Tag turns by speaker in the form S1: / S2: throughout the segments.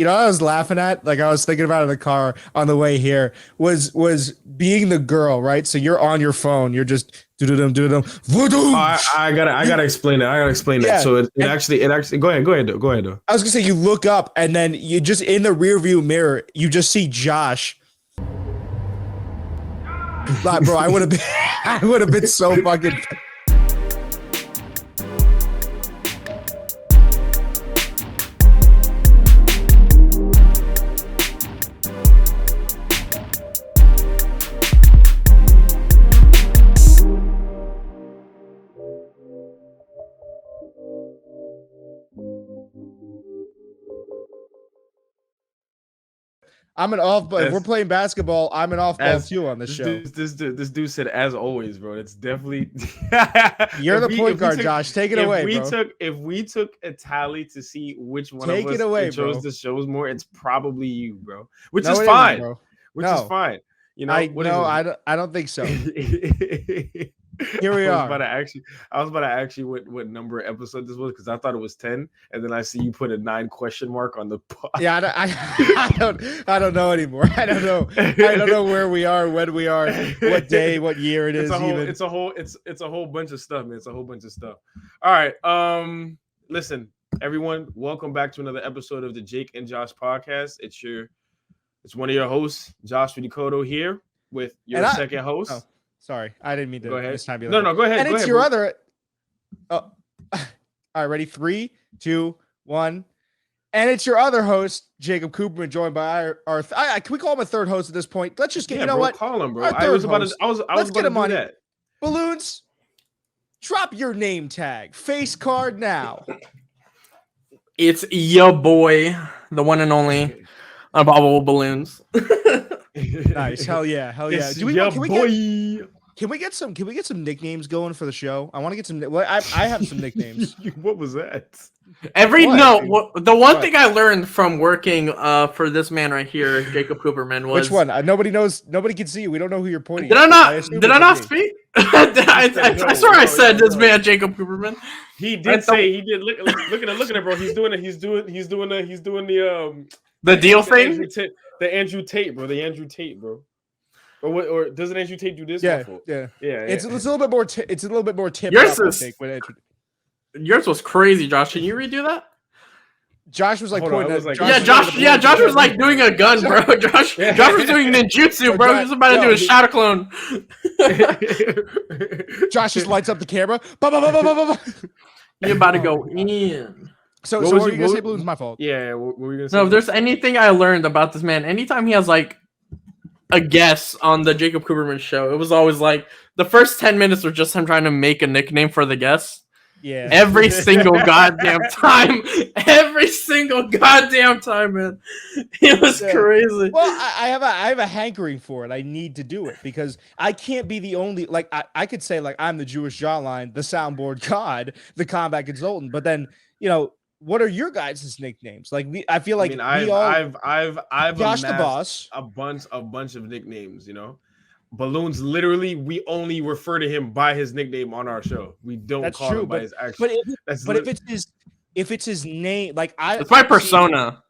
S1: You know, what I was laughing at, like I was thinking about in the car on the way here, was being the girl, right? So you're on your phone, you're just do-do-dum, voodoo.
S2: I gotta explain it. I gotta explain that.
S1: Yeah.
S2: So it
S1: And
S2: actually go ahead though.
S1: I was gonna say you look up and then you just in the rear view mirror, you just see Josh. Like, bro, I would have been I would have been so fucking. I'm an off, but if we're playing basketball, I'm an off ball too on this show.
S2: This dude said, as always, bro. It's definitely
S1: You're the point guard, Josh. Take it away, bro.
S2: If we took a tally to see which one
S1: Take
S2: of us
S1: it away,
S2: chose
S1: bro.
S2: the shows more, it's probably you, bro. Which
S1: No,
S2: is
S1: it
S2: fine.
S1: isn't, bro.
S2: Which is fine. You know,
S1: I don't think so. Here we are.
S2: I was about to ask you what number episode this was because I thought it was 10, and then I see you put a 9 question mark on the pod.
S1: Yeah, I don't know anymore. I don't know where we are, when we are, what day, what year it is.
S2: It's a whole bunch of stuff, man. It's a whole bunch of stuff. All right. Listen, everyone, welcome back to another episode of the Jake and Josh podcast. It's one of your hosts, Josh Vidicoto, here with your second host.
S1: Oh, sorry, I didn't mean to.
S2: Go ahead.
S1: Mistype you.
S2: No, go ahead.
S1: And
S2: go
S1: it's
S2: ahead,
S1: your
S2: bro.
S1: other. Oh, all right, ready? 3, 2, 1. And it's your other host, Jacob Cooperman, joined by our can we call him a third host at this point? Let's just get, what?
S2: Call him, bro.
S1: I was about
S2: to do that.
S1: Balloons, drop your name tag. Face card now.
S3: It's your boy, the one and only Unbobbable Balloons.
S1: Nice. Hell yeah. Can we get some nicknames going for the show? I want to get some. Well, I have some nicknames.
S2: What was that?
S3: The one thing I learned from working for this man right here, Jacob Cooperman, was
S1: which one? Nobody knows. Nobody can see you. We don't know who you're pointing.
S3: Did I not speak? I swear I said this man, Jacob Cooperman.
S2: He did say he did. Look at it, bro. He's doing
S3: the deal thing.
S2: The Andrew Tate, bro. Or what? Or doesn't Andrew Tate do this?
S1: Yeah. It's a little bit more. It's a little bit more tip.
S3: Yours was crazy, Josh. Can you redo that?
S1: Josh was like pointing at.
S3: Josh was like doing a gun, bro. Josh was doing ninjutsu, bro. He was about to do a shadow clone.
S1: Josh just lights up the camera.
S3: You're about to go in.
S1: So what were you gonna say, Balloons? My fault.
S2: Yeah. What were you gonna say?
S3: No, if there's anything I learned about this man, anytime he has like a guest on the Jacob Cooperman show, it was always like the first 10 minutes were just him trying to make a nickname for the guest.
S1: Yeah.
S3: Every single goddamn time. Man. It was crazy.
S1: Well, I have a hankering for it. I need to do it because I can't be the only, like, I could say like I'm the Jewish jawline, the soundboard god, the combat consultant, but then, what are your guys' nicknames? Like I feel like
S2: I've
S1: Josh the Boss,
S2: a bunch of nicknames. Balloons. Literally, we only refer to him by his nickname on our show. We don't call him by his actual.
S1: If it's his name, like
S3: it's my persona.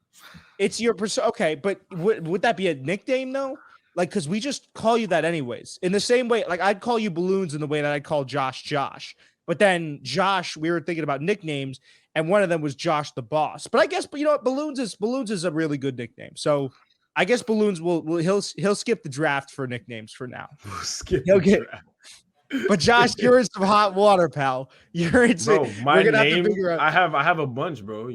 S1: It's your persona. Okay, but would that be a nickname though? Like, because we just call you that anyways. In the same way, like I'd call you Balloons in the way that I'd call Josh. But then Josh, we were thinking about nicknames. And one of them was Josh the Boss. But I guess, but you know what, Balloons is a really good nickname. So I guess Balloons he'll skip the draft for nicknames for now. He'll get. But Josh, you're in some hot water, pal. You're in.
S2: Bro, my name. I have a bunch, bro.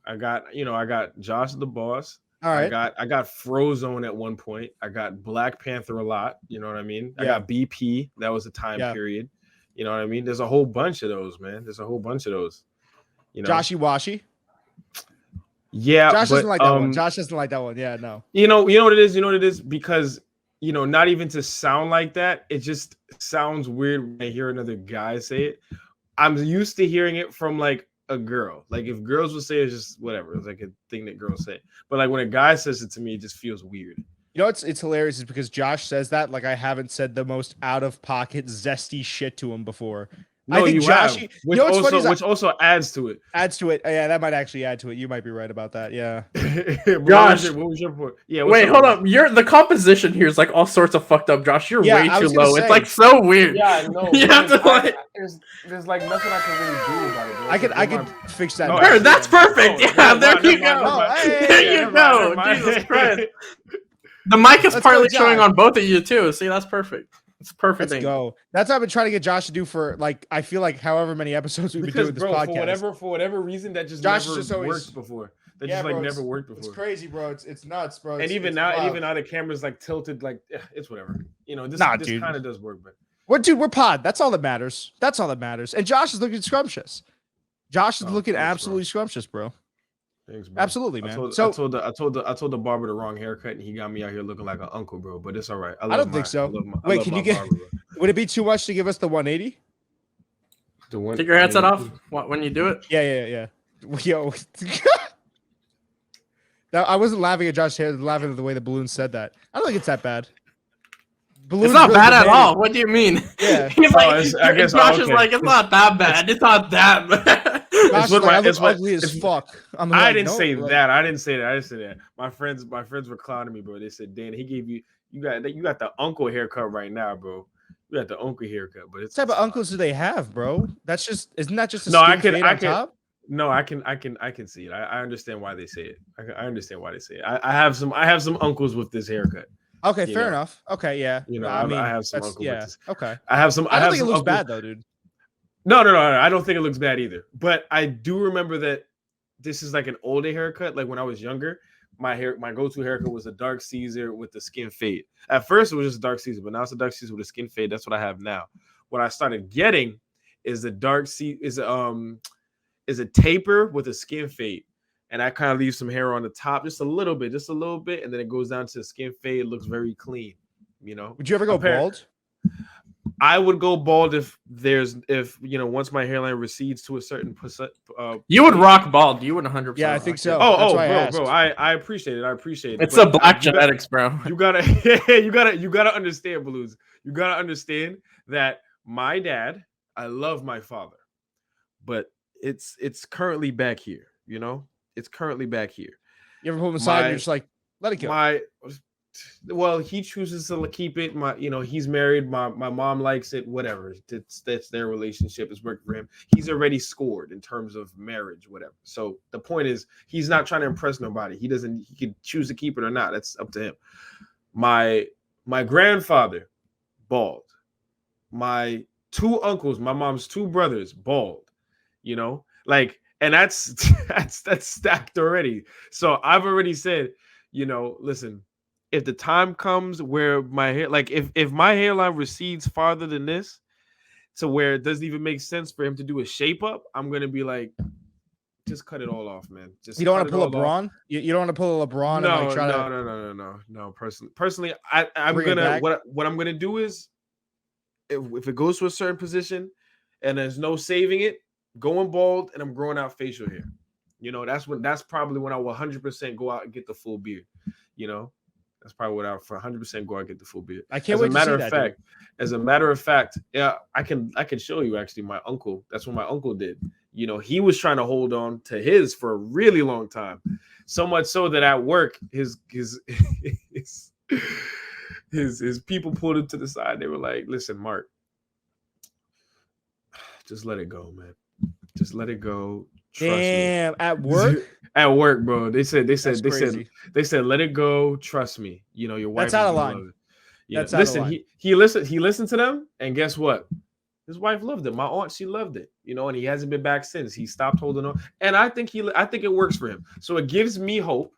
S2: I got Josh the Boss.
S1: All right.
S2: I got Frozone at one point. I got Black Panther a lot. You know what I mean? I got BP. That was a time period. You know what I mean? There's a whole bunch of those, man.
S1: Joshy Washy.
S2: Yeah,
S1: Josh doesn't like that one. Josh doesn't like that one. Yeah, no.
S2: You know what it is? You know what it is? Because, not even to sound like that, it just sounds weird when I hear another guy say it. I'm used to hearing it from like a girl. Like if girls would say it, it's just whatever. It's like a thing that girls say. But like when a guy says it to me, it just feels weird.
S1: It's hilarious is because Josh says that like I haven't said the most out of pocket zesty shit to him before.
S2: No,
S1: I think
S2: you
S1: Josh.
S2: have,
S1: You
S2: which
S1: know what's funny
S2: also
S1: is
S2: which also adds to it.
S1: adds to it. Yeah, that might actually add to it. You might be right about that. Yeah.
S2: But
S3: Josh.
S2: what was your point? Yeah, what's
S3: Wait,
S2: up,
S3: hold
S2: Bruce?
S3: up. You're the composition here is like all sorts of fucked up, Josh. You're
S1: Yeah,
S3: way
S1: I
S3: too
S1: was gonna
S3: low. It's
S1: say.
S3: like so weird.
S2: Yeah, I know.
S3: You have to like.
S2: There's like nothing I can really do about it. Bro.
S1: I could fix that.
S2: No,
S1: next
S3: Sure,
S1: time.
S3: that's perfect.
S2: Oh,
S3: Yeah,
S2: never
S3: there
S2: mind,
S3: you
S2: never
S3: go.
S2: mind,
S1: hey,
S3: There
S1: yeah,
S3: you
S2: never
S3: go.
S2: mind.
S3: Jesus Christ. The mic is
S1: Let's
S3: partly
S1: go,
S3: showing
S1: Josh.
S3: on both of you too. See, that's perfect. It's a perfect
S1: Let's
S3: thing.
S1: go. That's what I've been trying to get Josh to do for like I feel like however many episodes we've been
S2: Because
S1: doing this
S2: bro,
S1: podcast.
S2: for whatever reason, that just
S1: Josh
S2: never
S1: is just always-
S2: worked before. That
S1: Yeah,
S2: just like
S1: bro,
S2: never worked
S1: It's
S2: before.
S1: crazy, bro. It's nuts, bro.
S2: And even
S1: it's
S2: now,
S1: wild.
S2: even now, the camera's like tilted. Like it's whatever. You know, this
S1: Dude.
S2: kind of does work, but
S1: We're pod. That's all that matters. That's all that matters. And Josh is looking scrumptious. Josh is looking
S2: thanks,
S1: absolutely scrumptious, bro.
S2: thanks, bro.
S1: Absolutely, man.
S2: I told the barber the wrong haircut, and he got me out here looking like an uncle, bro. But it's all right.
S1: I don't think so. Wait, can you get?
S2: Barber,
S1: Would it be too much to give us the 180?
S2: the one,
S3: Take your headset off when you do it.
S1: Yeah. Yo. Now, I wasn't laughing at Josh's hair. I was laughing at the way the balloon said that. I don't think it's that bad.
S3: It's not bad at all. What do you mean?
S1: Yeah.
S3: He's like,
S2: I guess
S3: Josh is
S2: okay.
S3: like, it's not that bad. It's not that bad.
S1: Josh is like, I look ugly as fuck. I'm
S2: I
S1: like,
S2: didn't
S1: no,
S2: say
S1: like-
S2: that. I didn't say that. My friends were clowning me, bro. They said, Dan, he gave you got the uncle haircut right now, bro. You got the uncle haircut, but it's
S1: What type of uncles do they have, bro? Isn't that just a
S2: No, I
S1: skin
S2: can-
S1: fade
S2: I
S1: on
S2: can-
S1: top?
S2: No, I can see it. I understand why they say it. I understand why they say it. I have some uncles with this haircut.
S1: Okay,
S2: you
S1: fair
S2: know.
S1: enough. Okay, yeah.
S2: You know,
S1: I mean,
S2: I have some
S1: that's-
S2: uncles
S1: yeah.
S2: with this.
S1: Okay.
S2: I have some.
S1: I don't think it
S2: some
S1: looks
S2: uncles-
S1: bad though, dude.
S2: No. I don't think it looks bad either. But I do remember that this is like an older haircut. Like when I was younger, my go-to haircut was a dark Caesar with the skin fade. At first, it was just a dark Caesar, but now it's a dark Caesar with a skin fade. That's what I have now. What I started getting is the dark is a taper with a skin fade, and I kind of leave some hair on the top, just a little bit, and then it goes down to the skin fade. It looks very clean. You know.
S1: Would you ever go bald?
S2: I would go bald if once my hairline recedes to a certain percent.
S3: You would rock bald. You would 100%.
S1: Yeah, I think so.
S2: Oh,
S1: That's why I asked.
S2: bro, I appreciate it. I appreciate it.
S3: It's
S2: But
S3: a black
S2: you
S3: genetics, bro.
S2: You gotta understand, Balloons. You gotta understand that my dad, I love my father, but it's currently back here. You know, it's currently back here.
S1: You ever pull him aside and you're just like, let it go.
S2: Well, he chooses to keep it. He's married. My mom likes it. Whatever. That's their relationship. It's working for him. He's already scored in terms of marriage, whatever. So the point is, he's not trying to impress nobody. He can choose to keep it or not. That's up to him. My grandfather, bald. My two uncles, my mom's two brothers, bald. You know, like, and that's stacked already. So I've already said, listen. If the time comes where my hair, like if my hairline recedes farther than this, to where it doesn't even make sense for him to do a shape up, I'm gonna be like, just cut it all off, man. Just
S1: You don't want to pull a LeBron? You don't want to pull a LeBron and like try to
S2: No. Personally, I'm gonna what I'm gonna do is if it goes to a certain position and there's no saving it, going bald and I'm growing out facial hair. That's probably when I will 100% go out and get the full beard. That's probably what I for 100% go out and get the full beard.
S1: I can't wait to see that.
S2: As a matter of fact, yeah, I can show you actually my uncle. That's what my uncle did. He was trying to hold on to his for a really long time. So much so that at work, his people pulled him to the side. They were like, listen, Mark, just let it go, man. Just let it go. Trust
S1: Damn,
S2: me.
S1: at work?
S2: At work, bro. They said,
S1: crazy.
S2: let it go. Trust me. Your wife.
S1: That's out of
S2: is gonna
S1: line.
S2: love it.
S1: That's out of line.
S2: He listened to them, and guess what? His wife loved it. My aunt, she loved it. And he hasn't been back since. He stopped holding on, and I think it works for him. So it gives me hope.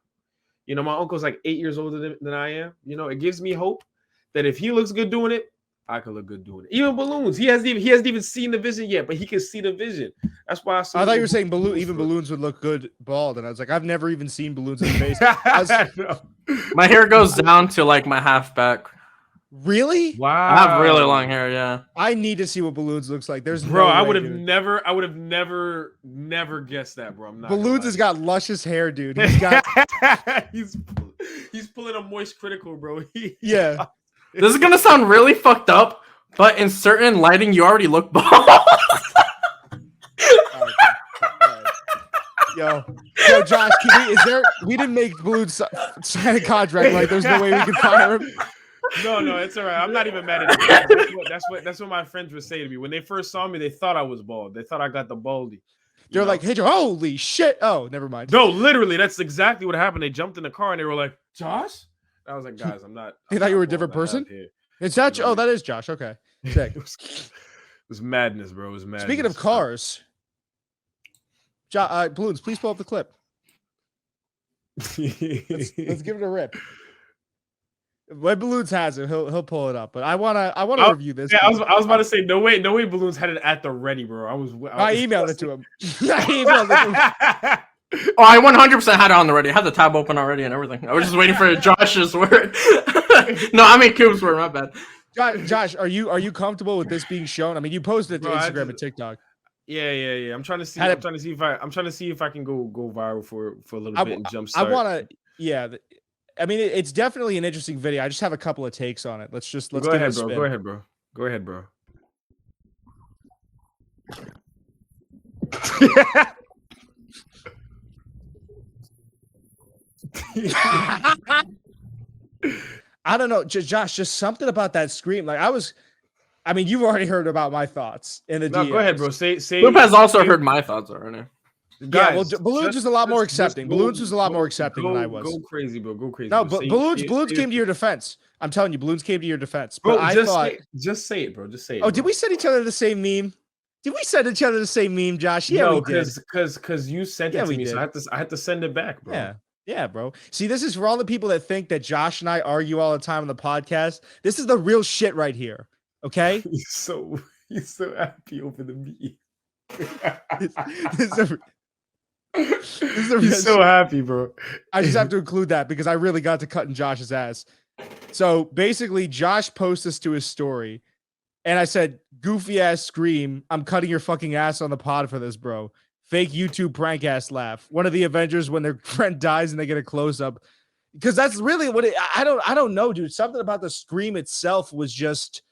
S2: My uncle's like 8 years older than I am. It gives me hope that if he looks good doing it, I could look good doing it. Even Balloons, he hasn't even seen the vision yet, but he can see the vision. That's why I
S1: thought you were saying balloons would look good bald, and I was like, I've never even seen balloons in the face.
S3: My hair goes down to like my half back.
S1: Really?
S2: Wow.
S3: I have really long hair, yeah.
S1: I need to see what balloons looks like. There's
S2: bro,
S1: no
S2: I
S1: way,
S2: would have
S1: dude.
S2: never guessed that, bro. I'm not.
S1: Balloons has got luscious hair, dude. He's got
S2: he's pulling a moist critical, bro.
S1: yeah.
S3: This is gonna sound really fucked up, But in certain lighting, you already look bald.
S1: All right. Yo, Josh, we didn't make Balloon sign a contract, right? There's no way we can fire him.
S2: No, it's all right. I'm not even mad at it. That's what my friends would say to me when they first saw me. They thought I was bald. They thought I got the baldy.
S1: They're like, "Hey, holy shit!" Oh, never mind.
S2: No, literally, that's exactly what happened. They jumped in the car and they were like, "Josh." I was like, "Guys, I'm not."
S1: They thought you were a different person. It's that. Oh, that is Josh. Okay, sick.
S2: It was madness, bro. It was madness.
S1: Speaking of cars, Balloons, please pull up the clip. Let's give it a rip. When Balloons has it, he'll pull it up. But I wanna review this.
S2: Yeah, I was about to say no way Balloons had it at the ready, bro.
S1: I emailed it to him. I emailed it to him.
S3: Oh, I 100% had it on the ready. I had the tab open already and everything. I was just waiting for Josh's word. No, I mean Coop's word. My bad.
S1: Josh, are you comfortable with this being shown? I mean, you posted it to Instagram and TikTok.
S2: Yeah. I'm trying to see if I can go viral for a little bit and jumpstart.
S1: I mean, it's definitely an interesting video. I just have a couple of takes on it. Let's
S2: go ahead, bro. Go ahead, bro.
S1: I don't know, Josh. Just something about that scream. Like I mean, you've already heard about my thoughts in the DMs.
S2: Go ahead, bro. Say.
S3: Coop has also heard my thoughts already.
S1: Guys, yeah, well, Balloons was a lot more accepting. Balloons was a lot more accepting than I was.
S2: Go crazy, bro. Go crazy.
S1: No, but Balloons came to your defense. I'm telling you, Balloons came to your defense. But
S2: bro, just say it, bro. Just say it.
S1: Oh, did we send each other the same meme? Did we send each other the same meme, Josh? Yeah,
S2: no,
S1: we did.
S2: Because you sent it to me, so I had to send it back, bro.
S1: Yeah, bro. See, this is for all the people that think that Josh and I argue all the time on the podcast. This is the real shit right here. Okay?
S2: He's so happy over the meme. He's so happy, bro.
S1: I just have to include that because I really got to cutting Josh's ass. So basically, Josh posts this to his story, and I said, "Goofy ass scream! I'm cutting your fucking ass on the pod for this, bro. Fake YouTube prank ass laugh. One of the Avengers when their friend dies and they get a close up, because that's really what it. I don't know, dude. Something about the scream itself was just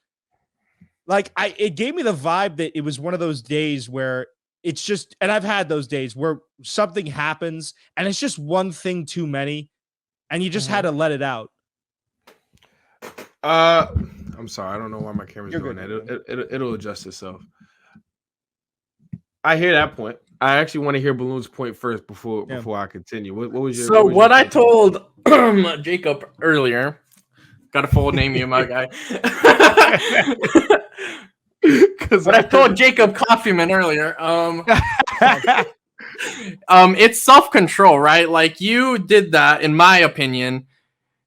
S1: like it gave me the vibe that it was one of those days where it's just, and I've had those days where something happens and it's just one thing too many, and you just had to let it out.
S2: I'm sorry, I don't know why my camera's doing that. It'll adjust itself. I hear that point. I actually want to hear Balloon's point first before I continue. What was your?
S3: So what I told Jacob earlier, got to full name you, my guy. Because I told Jacob Coffeeman earlier. It's self-control, right? Like you did that, in my opinion.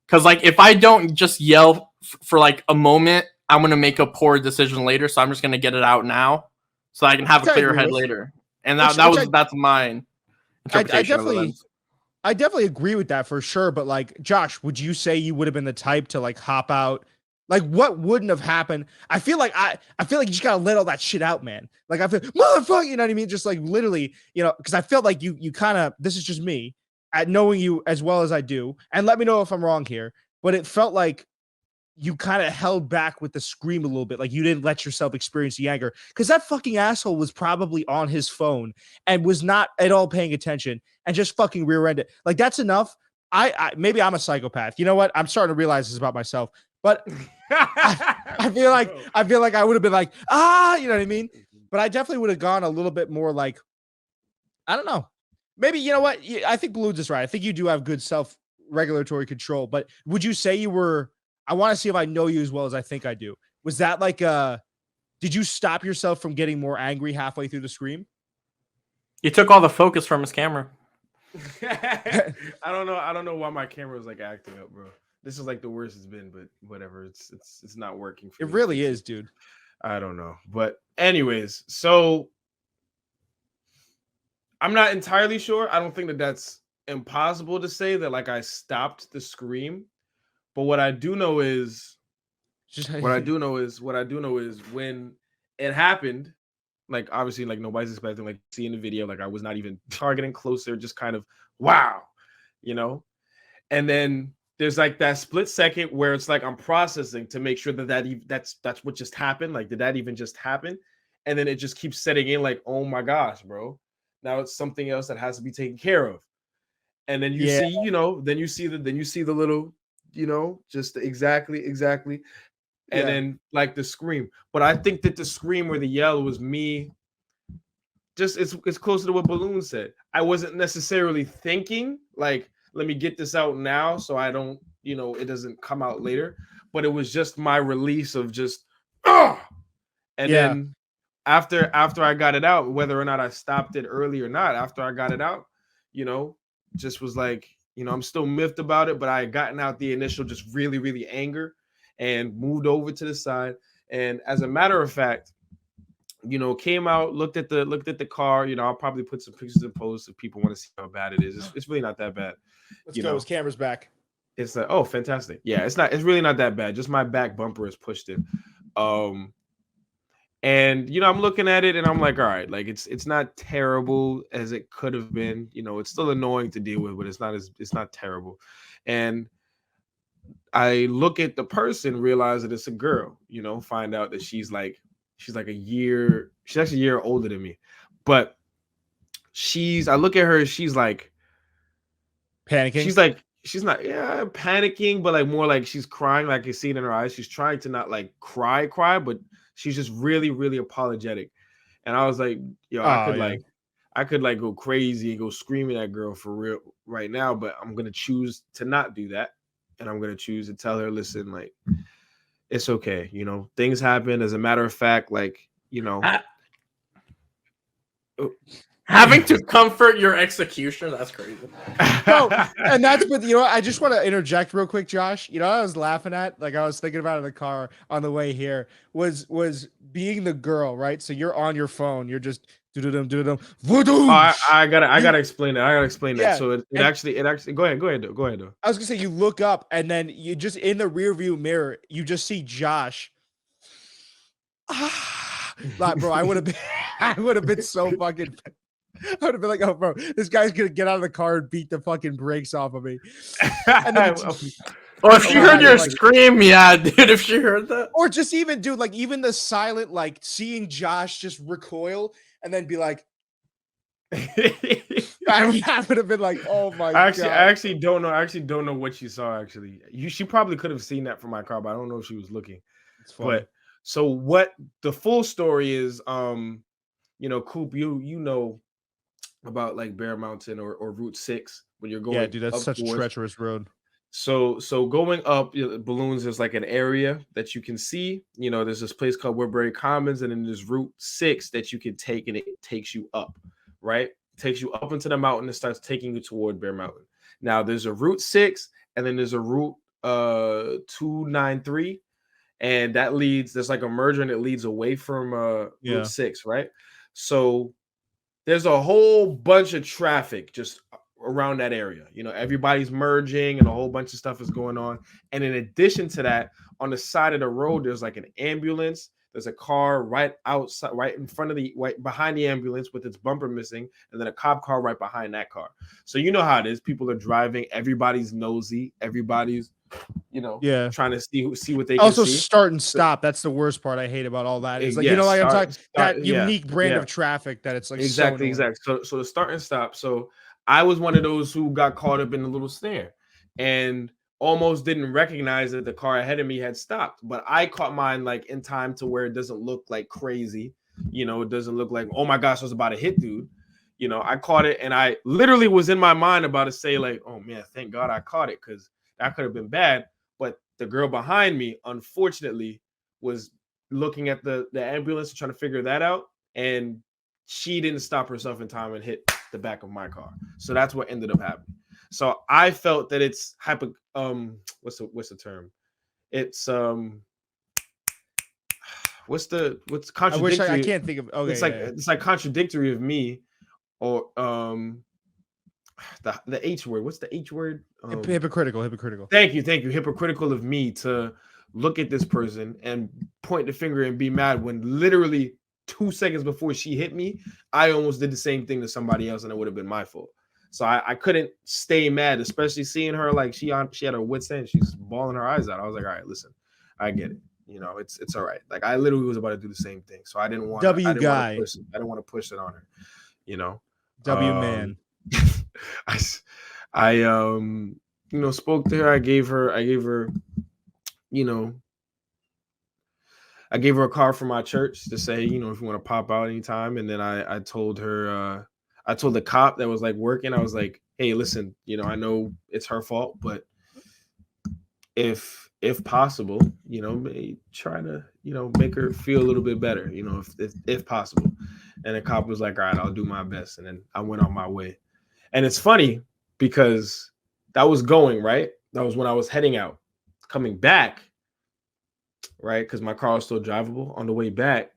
S3: Because like if I don't just yell for like a moment, I'm gonna make a poor decision later. So I'm just gonna get it out now, so I can have a clear head later. And that's mine.
S1: I definitely agree with that for sure. But like, Josh, would you say you would have been the type to like hop out? Like, what wouldn't have happened? I feel like you just gotta let all that shit out, man. Like, I feel motherfucker, you know what I mean? Just like literally, you know, because I felt like you kind of, this is just me at knowing you as well as I do, and let me know if I'm wrong here. But it felt like you kind of held back with the scream a little bit, like you didn't let yourself experience the anger, because that fucking asshole was probably on his phone and was not at all paying attention and just fucking rear-ended. Like that's enough. I maybe I'm a psychopath. You know what? I'm starting to realize this about myself. But I feel like I would have been like, you know what I mean? But I definitely would have gone a little bit more like, I don't know. Maybe, you know what? I think Balloons is right. I think you do have good self-regulatory control. But would you say you were, I want to see if I know you as well as I think I do. Was that like, did you stop yourself from getting more angry halfway through the scream?
S3: You took all the focus from his camera.
S2: I don't know why my camera was like acting up, bro. This is like the worst it's been, but whatever. It's not working for me.
S1: It really is, dude.
S2: I don't know. But anyways, so I'm not entirely sure. I don't think that that's impossible to say that like I stopped the scream. But what I do know is when it happened, like obviously like nobody's expecting, like seeing the video, like I was not even targeting closer, just kind of wow, you know. And then there's like that split second where it's like I'm processing to make sure that's what just happened. Like, did that even just happen? And then it just keeps setting in like, oh my gosh, bro. Now it's something else that has to be taken care of. And then you
S1: Yeah.
S2: see, then you see the little, just exactly. And
S1: Yeah.
S2: then like the scream. But I think that the scream or the yell was me. Just it's closer to what Balloon said. I wasn't necessarily thinking like, let me get this out now so I don't, it doesn't come out later. But it was just my release of just, oh! And
S1: Yeah.
S2: then after I got it out, whether or not I stopped it early or not, after I got it out, just was like, I'm still miffed about it, but I had gotten out the initial just really, really anger and moved over to the side. And as a matter of fact, came out, looked at the car. I'll probably put some pictures and posts if people want to see how bad it is. It's really not that bad.
S1: Let's go. His camera's back.
S2: It's like, oh, fantastic. Yeah, it's really not that bad. Just my back bumper is pushed in. And I'm looking at it and I'm like, all right, like it's not terrible as it could have been. It's still annoying to deal with, but it's not terrible. And I look at the person, realize that it's a girl, find out that she's like a year, she's actually a year older than me. But I look at her, she's like
S1: panicking.
S2: She's not panicking, but like more like she's crying, like you see it in her eyes. She's trying to not like cry, but she's just really, really apologetic. And I was like, I could like go crazy and go screaming at that girl for real right now, but I'm gonna choose to not do that. And I'm gonna choose to tell her, listen, like, it's okay, things happen. As a matter of fact, like,
S3: having to comfort your executioner, that's crazy.
S1: No, and that's what I just want to interject real quick, Josh. I was laughing at, like I was thinking about in the car on the way here, was being the girl, right? So you're on your phone, you're just do-do-dum.
S2: I gotta explain that.
S1: Yeah.
S2: So it actually go ahead though.
S1: I was gonna say, you look up and then you just, in the rear view mirror, you just see Josh. Like, bro, I would have been so fucking. I would have been like, oh, bro, this guy's gonna get out of the car and beat the fucking brakes off of me. And then
S3: if she heard your scream, yeah, dude, if she heard that.
S1: Or just even, dude, like even the silent, like seeing Josh just recoil and then be like, I would have been like, oh my God.
S2: I actually don't know what she saw, actually. She probably could have seen that from my car, but I don't know if she was looking. But so what the full story is, Coop, you know about like Bear Mountain or Route 6 when you're going.
S1: Yeah, dude, that's such a treacherous road.
S2: So going up Balloons, there's like an area that you can see. There's this place called Woodbury Commons, and then there's Route 6 that you can take, and it takes you up, right? It takes you up into the mountain and starts taking you toward Bear Mountain. Now there's a Route 6, and then there's a Route 293, and that there's like a merger, and it leads away from Route 6, right? So there's a whole bunch of traffic just around that area. Everybody's merging and a whole bunch of stuff is going on. And in addition to that, on the side of the road, there's like an ambulance. There's a car right outside, right in front of right behind the ambulance with its bumper missing, and then a cop car right behind that car. So you know how it is. People are driving. Everybody's nosy. Everybody's, trying to see what they can
S1: also
S2: see.
S1: Start and stop. That's the worst part I hate about all that. Is like, I'm talking that unique brand of traffic that it's like
S2: exactly. So the start and stop. So I was one of those who got caught up in the little snare and almost didn't recognize that the car ahead of me had stopped. But I caught mine like in time to where it doesn't look like crazy. It doesn't look like, oh my gosh, I was about to hit dude. I caught it, and I literally was in my mind about to say like, oh man, thank God I caught it, because that could have been bad. But the girl behind me, unfortunately, was looking at the ambulance and trying to figure that out. And she didn't stop herself in time and hit the back of my car. So that's what ended up happening. So I felt that it's what's the term? It's what's contradictory?
S1: I can't think of. Okay,
S2: it's like contradictory of me, or the H word. What's the H word?
S1: Hypocritical.
S2: Thank you. Hypocritical of me to look at this person and point the finger and be mad when literally 2 seconds before she hit me, I almost did the same thing to somebody else, and it would have been my fault. So I couldn't stay mad, especially seeing her like she had her wits end. She's bawling her eyes out. I was like, all right, listen, I get it. You know, it's all right. Like I literally was about to do the same thing. So I didn't want to push it on her, you know.
S1: W man.
S2: I spoke to her. I gave her, you know, I gave her a card from my church to say, if you want to pop out anytime. And then I told her, I told the cop that was like working, I was like, hey, listen, I know it's her fault, but if possible, try to, make her feel a little bit better, if possible. And the cop was like, all right, I'll do my best. And then I went on my way. And it's funny because that was going, right? That was when I was heading out, coming back, right? Because my car was still drivable. On the way back,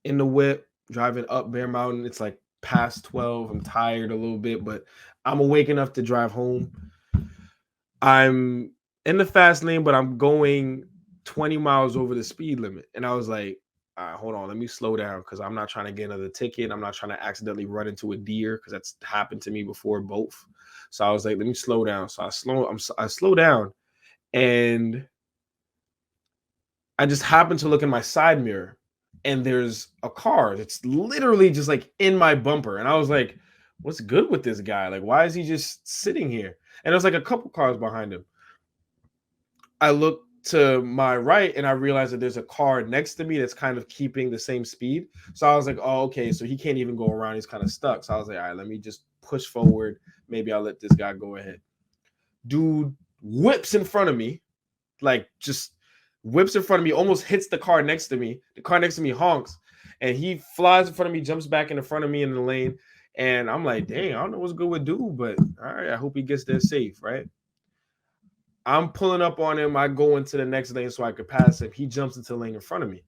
S2: in the whip, driving up Bear Mountain, it's like past 12. I'm tired a little bit, but I'm awake enough to drive home. I'm in the fast lane, but I'm going 20 miles over the speed limit. And I was like, all right, hold on, let me slow down because I'm not trying to get another ticket. I'm not trying to accidentally run into a deer because that's happened to me before, both. So I was like, let me slow down. So I slow down, and I just happened to look in my side mirror, and there's a car that's literally just like in my bumper. And I was like, what's good with this guy? Like, why is he just sitting here? And there's like a couple cars behind him. I look to my right and I realized that there's a car next to me that's kind of keeping the same speed. So I was like, oh, okay, so he can't even go around. He's kind of stuck. So I was like, all right, let me just push forward. Maybe I'll let this guy go ahead. Dude whips in front of me, like just whips in front of me, almost hits the car next to me. The car next to me honks, and he flies in front of me, jumps back in front of me in the lane. And I'm like, dang, I don't know what's good with dude, but all right, I hope he gets there safe, right? I'm pulling up on him. I go into the next lane so I could pass him. He jumps into the lane in front of me.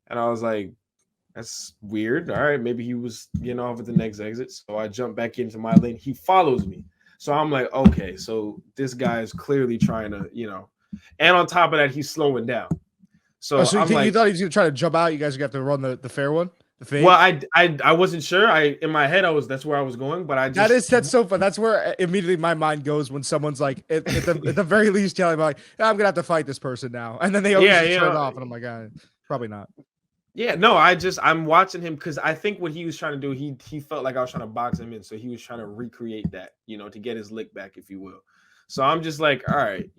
S2: And I was like, that's weird. All right, maybe he was getting off at the next exit. So I jump back into my lane. He follows me. So I'm like, okay, so this guy is clearly trying to, and on top of that, he's slowing down. So,
S1: you
S2: thought
S1: he was going to try to jump out? You guys got to run the fair one?
S2: Well, I wasn't sure. In my head, that's where I was going, but that's
S1: so fun. That's where immediately my mind goes when someone's like, at the very least, telling me like, I'm gonna have to fight this person now, and then they always turn off, and I'm like, probably not.
S2: Yeah, no, I'm watching him because I think what he was trying to do, he felt like I was trying to box him in, so he was trying to recreate that, to get his lick back, if you will. So I'm just like, all right,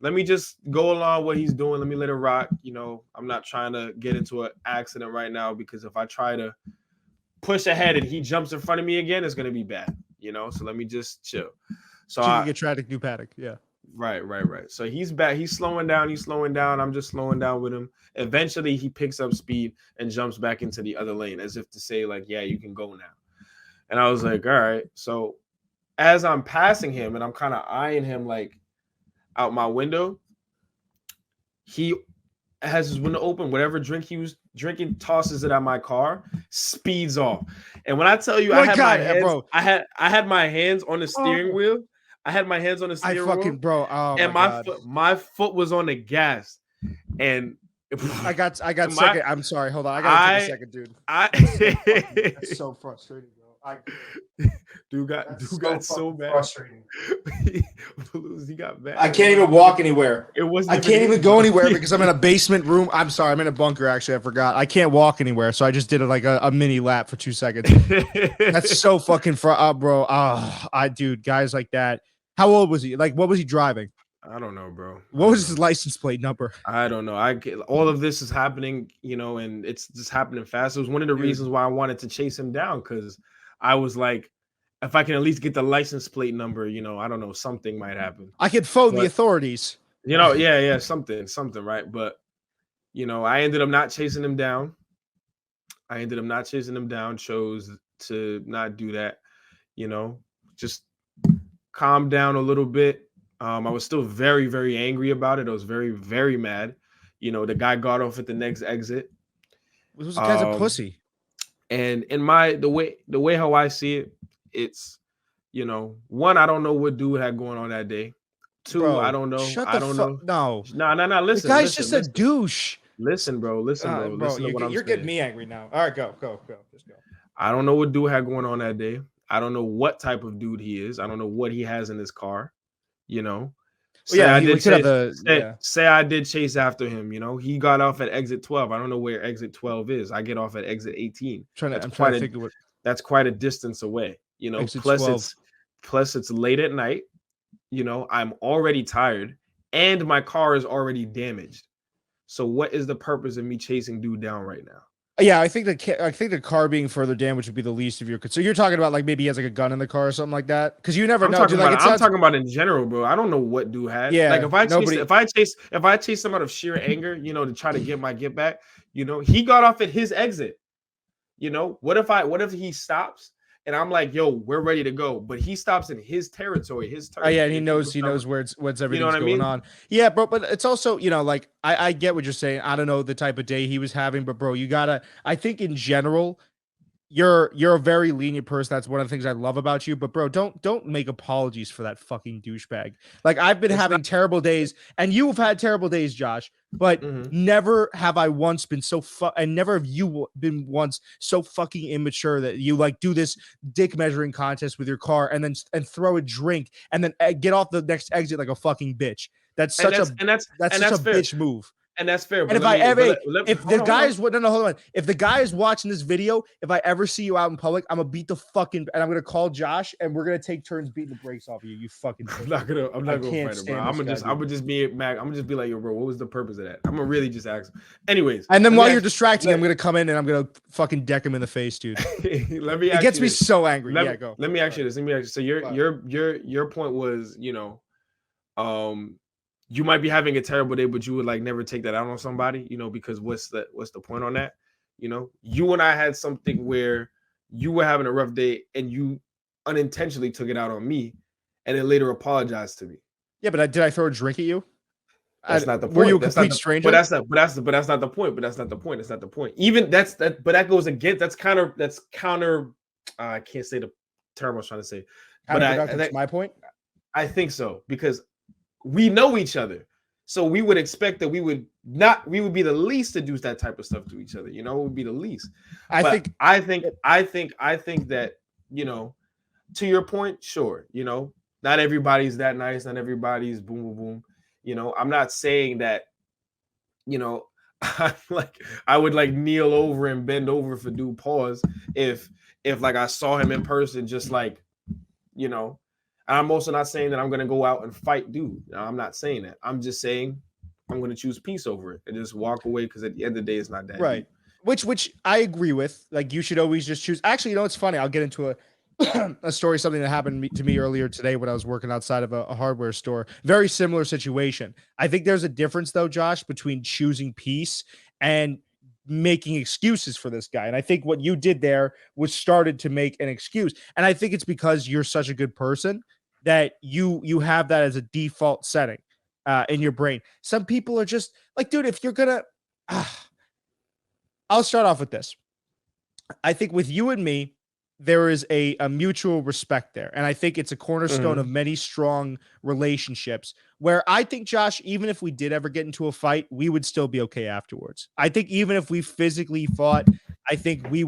S2: let me just go along what he's doing. Let me let it rock. I'm not trying to get into an accident right now because if I try to push ahead and he jumps in front of me again, it's going to be bad, So let me just chill. So
S1: I get tragic new paddock. Yeah.
S2: Right. So he's back. He's slowing down. I'm just slowing down with him. Eventually he picks up speed and jumps back into the other lane as if to say like, yeah, you can go now. And I was like, all right. So as I'm passing him and I'm kind of eyeing him like, out my window, he has his window open. Whatever drink he was drinking, tosses it at my car, speeds off. And when I tell you, I had my hands on the steering wheel. I had my hands on the steering wheel,
S1: bro. Oh,
S2: and my foot was on the gas. And
S1: I got second. I'm sorry. Hold on. I gotta take a second, dude. That's so frustrating, bro.
S2: Dude got so mad.
S1: Frustrating.
S2: He got mad.
S1: I can't even walk anywhere.
S2: I
S1: can't even go anywhere because I'm in a basement room. I'm sorry, I'm in a bunker. Actually, I forgot. I can't walk anywhere, so I just did a mini lap for 2 seconds. That's so fucking bro. Dude, guys like that. How old was he? Like, what was he driving?
S2: I don't know, bro.
S1: What was his license plate number?
S2: I don't know. All of this is happening, and it's just happening fast. It was one of the reasons why I wanted to chase him down because I was like, if I can at least get the license plate number, I don't know, something might happen.
S1: I could phone the authorities.
S2: Yeah, something, right? But I ended up not chasing him down. Chose to not do that. Just calm down a little bit. I was still very, very angry about it. I was very, very mad. The guy got off at the next exit.
S1: This guy's a pussy.
S2: And in the way how I see it, it's one, I don't know what dude had going on that day. Two, bro, I don't know. I don't know.
S1: No.
S2: Listen.
S1: The guy's just a douche.
S2: Listen, bro. Listen to what I'm saying.
S1: You're getting me angry now. All right, go. Just go.
S2: I don't know what dude had going on that day. I don't know what type of dude he is. I don't know what he has in his car. You know,
S1: Well, yeah, we could have the
S2: say I did chase after him. You know, he got off at exit 12. I don't know where exit 12 is. I get off at exit 18.
S1: I'm trying to think of what.
S2: That's quite a distance away. You know,
S1: Exit
S2: plus
S1: 12.
S2: it's late at night. You know, I'm already tired, and my car is already damaged. So what is the purpose of me chasing dude down right now?
S1: Yeah, I think the car being further damaged would be the least of your concern. So you're talking about like maybe he has like a gun in the car or something like that, because you never know.
S2: I'm talking about in general, bro. I don't know what dude had.
S1: Yeah,
S2: like if I chase him out of sheer anger, you know, to try to get my get back, you know, he got off at his exit. You know, what if he stops and I'm like, yo, we're ready to go, but he stops in his territory, his turn.
S1: Oh yeah, and he knows what's everything's going on. Yeah, bro, but it's also, you know, like I get what you're saying. I don't know the type of day he was having, but bro, you gotta. I think in general, you're a very lenient person. That's one of the things I love about you. But bro, don't make apologies for that fucking douchebag. Like I've been having terrible days, and you've had terrible days, Josh. But never have I once been so and never have you been once so fucking immature that you like do this dick measuring contest with your car and then throw a drink and then get off the next exit like a fucking bitch. That's such a bitch move.
S2: And that's fair.
S1: And if the guy is watching this video, if I ever see you out in public, I'm gonna beat the fucking, and I'm gonna call Josh, and we're gonna take turns beating the brakes off of you. You fucking.
S2: I'm not gonna fight him, bro. I'm gonna just be like, yo, bro, what was the purpose of that? I'm gonna really just ask. Anyways,
S1: and then while you're distracting, I'm gonna come in and I'm gonna fucking deck him in the face, dude. It gets me so angry. Go.
S2: Let me ask you this. So your point was, you know, you might be having a terrible day, but you would like never take that out on somebody, you know, because what's the point on that? You know, you and I had something where you were having a rough day and you unintentionally took it out on me and then later apologized to me.
S1: Yeah, but did I throw a drink at you?
S2: That's not the point.
S1: Were you a complete stranger?
S2: But that's not the point. That's not the point. Even but that goes against, that's counter. I can't say the term I was trying to say. But that's
S1: my point.
S2: I think so, because we know each other, so we would expect that we would be the least to do that type of stuff to each other. You know, it would be the least. I think that, you know, to your point, sure, you know, not everybody's that nice, not everybody's boom boom boom. You know, I'm not saying that, you know, I would like kneel over and bend over for due pause if like I saw him in person, just like, you know. I'm also not saying that I'm going to go out and fight dude. No, I'm not saying that. I'm just saying I'm going to choose peace over it and just walk away, because at the end of the day, it's not that
S1: right. Deep. Which I agree with. Like, you should always just choose. Actually, you know, it's funny. I'll get into a story, something that happened to me earlier today when I was working outside of a hardware store. Very similar situation. I think there's a difference, though, Josh, between choosing peace and making excuses for this guy. And I think what you did there was started to make an excuse. And I think it's because you're such a good person that you have that as a default setting in your brain. Some people are just like, dude, if you're gonna, I'll start off with this. I think with you and me, there is a mutual respect there. And I think it's a cornerstone of many strong relationships where I think, Josh, even if we did ever get into a fight, we would still be okay afterwards. I think even if we physically fought, I think we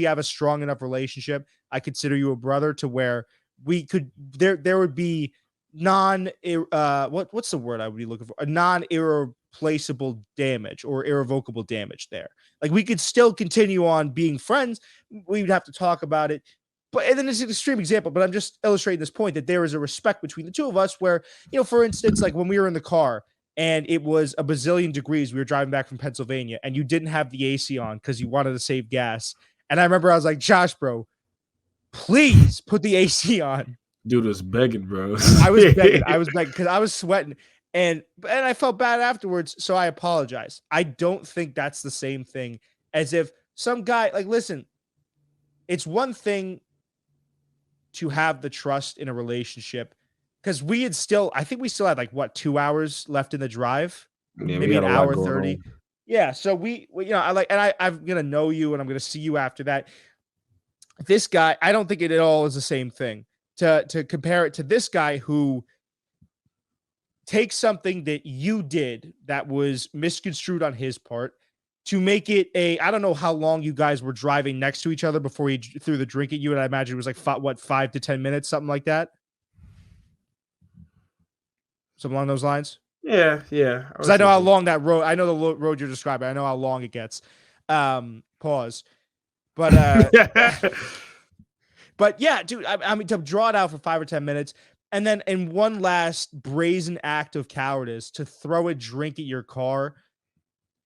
S1: have a strong enough relationship. I consider you a brother to where we could, there would be what's the word I would be looking for? A non-irreplaceable damage or irrevocable damage there. Like, we could still continue on being friends. We would have to talk about it. And then it's an extreme example, but I'm just illustrating this point that there is a respect between the two of us where, you know, for instance, like when we were in the car and it was a bazillion degrees, we were driving back from Pennsylvania and you didn't have the AC on because you wanted to save gas. And I remember I was like, Josh, bro, please put the AC on.
S2: Dude was begging, bro.
S1: I was begging because I was sweating and I felt bad afterwards. So I apologize. I don't think that's the same thing as if some guy, like, listen, it's one thing to have the trust in a relationship, because I think we still had like 2 hours left in the drive, maybe an hour 30. Yeah. So we you know, I'm going to know you and I'm going to see you after that. This guy, I don't think it at all is the same thing to compare it to this guy who takes something that you did that was misconstrued on his part to make it I don't know how long you guys were driving next to each other before he threw the drink at you, and I imagine it was like 5 to 10 minutes, something like that, something along those lines.
S2: Yeah.
S1: Because I know how long that road. I know the road you're describing. I know how long it gets. Pause. But but yeah, dude. I mean, to draw it out for 5 or 10 minutes, and then in one last brazen act of cowardice, to throw a drink at your car.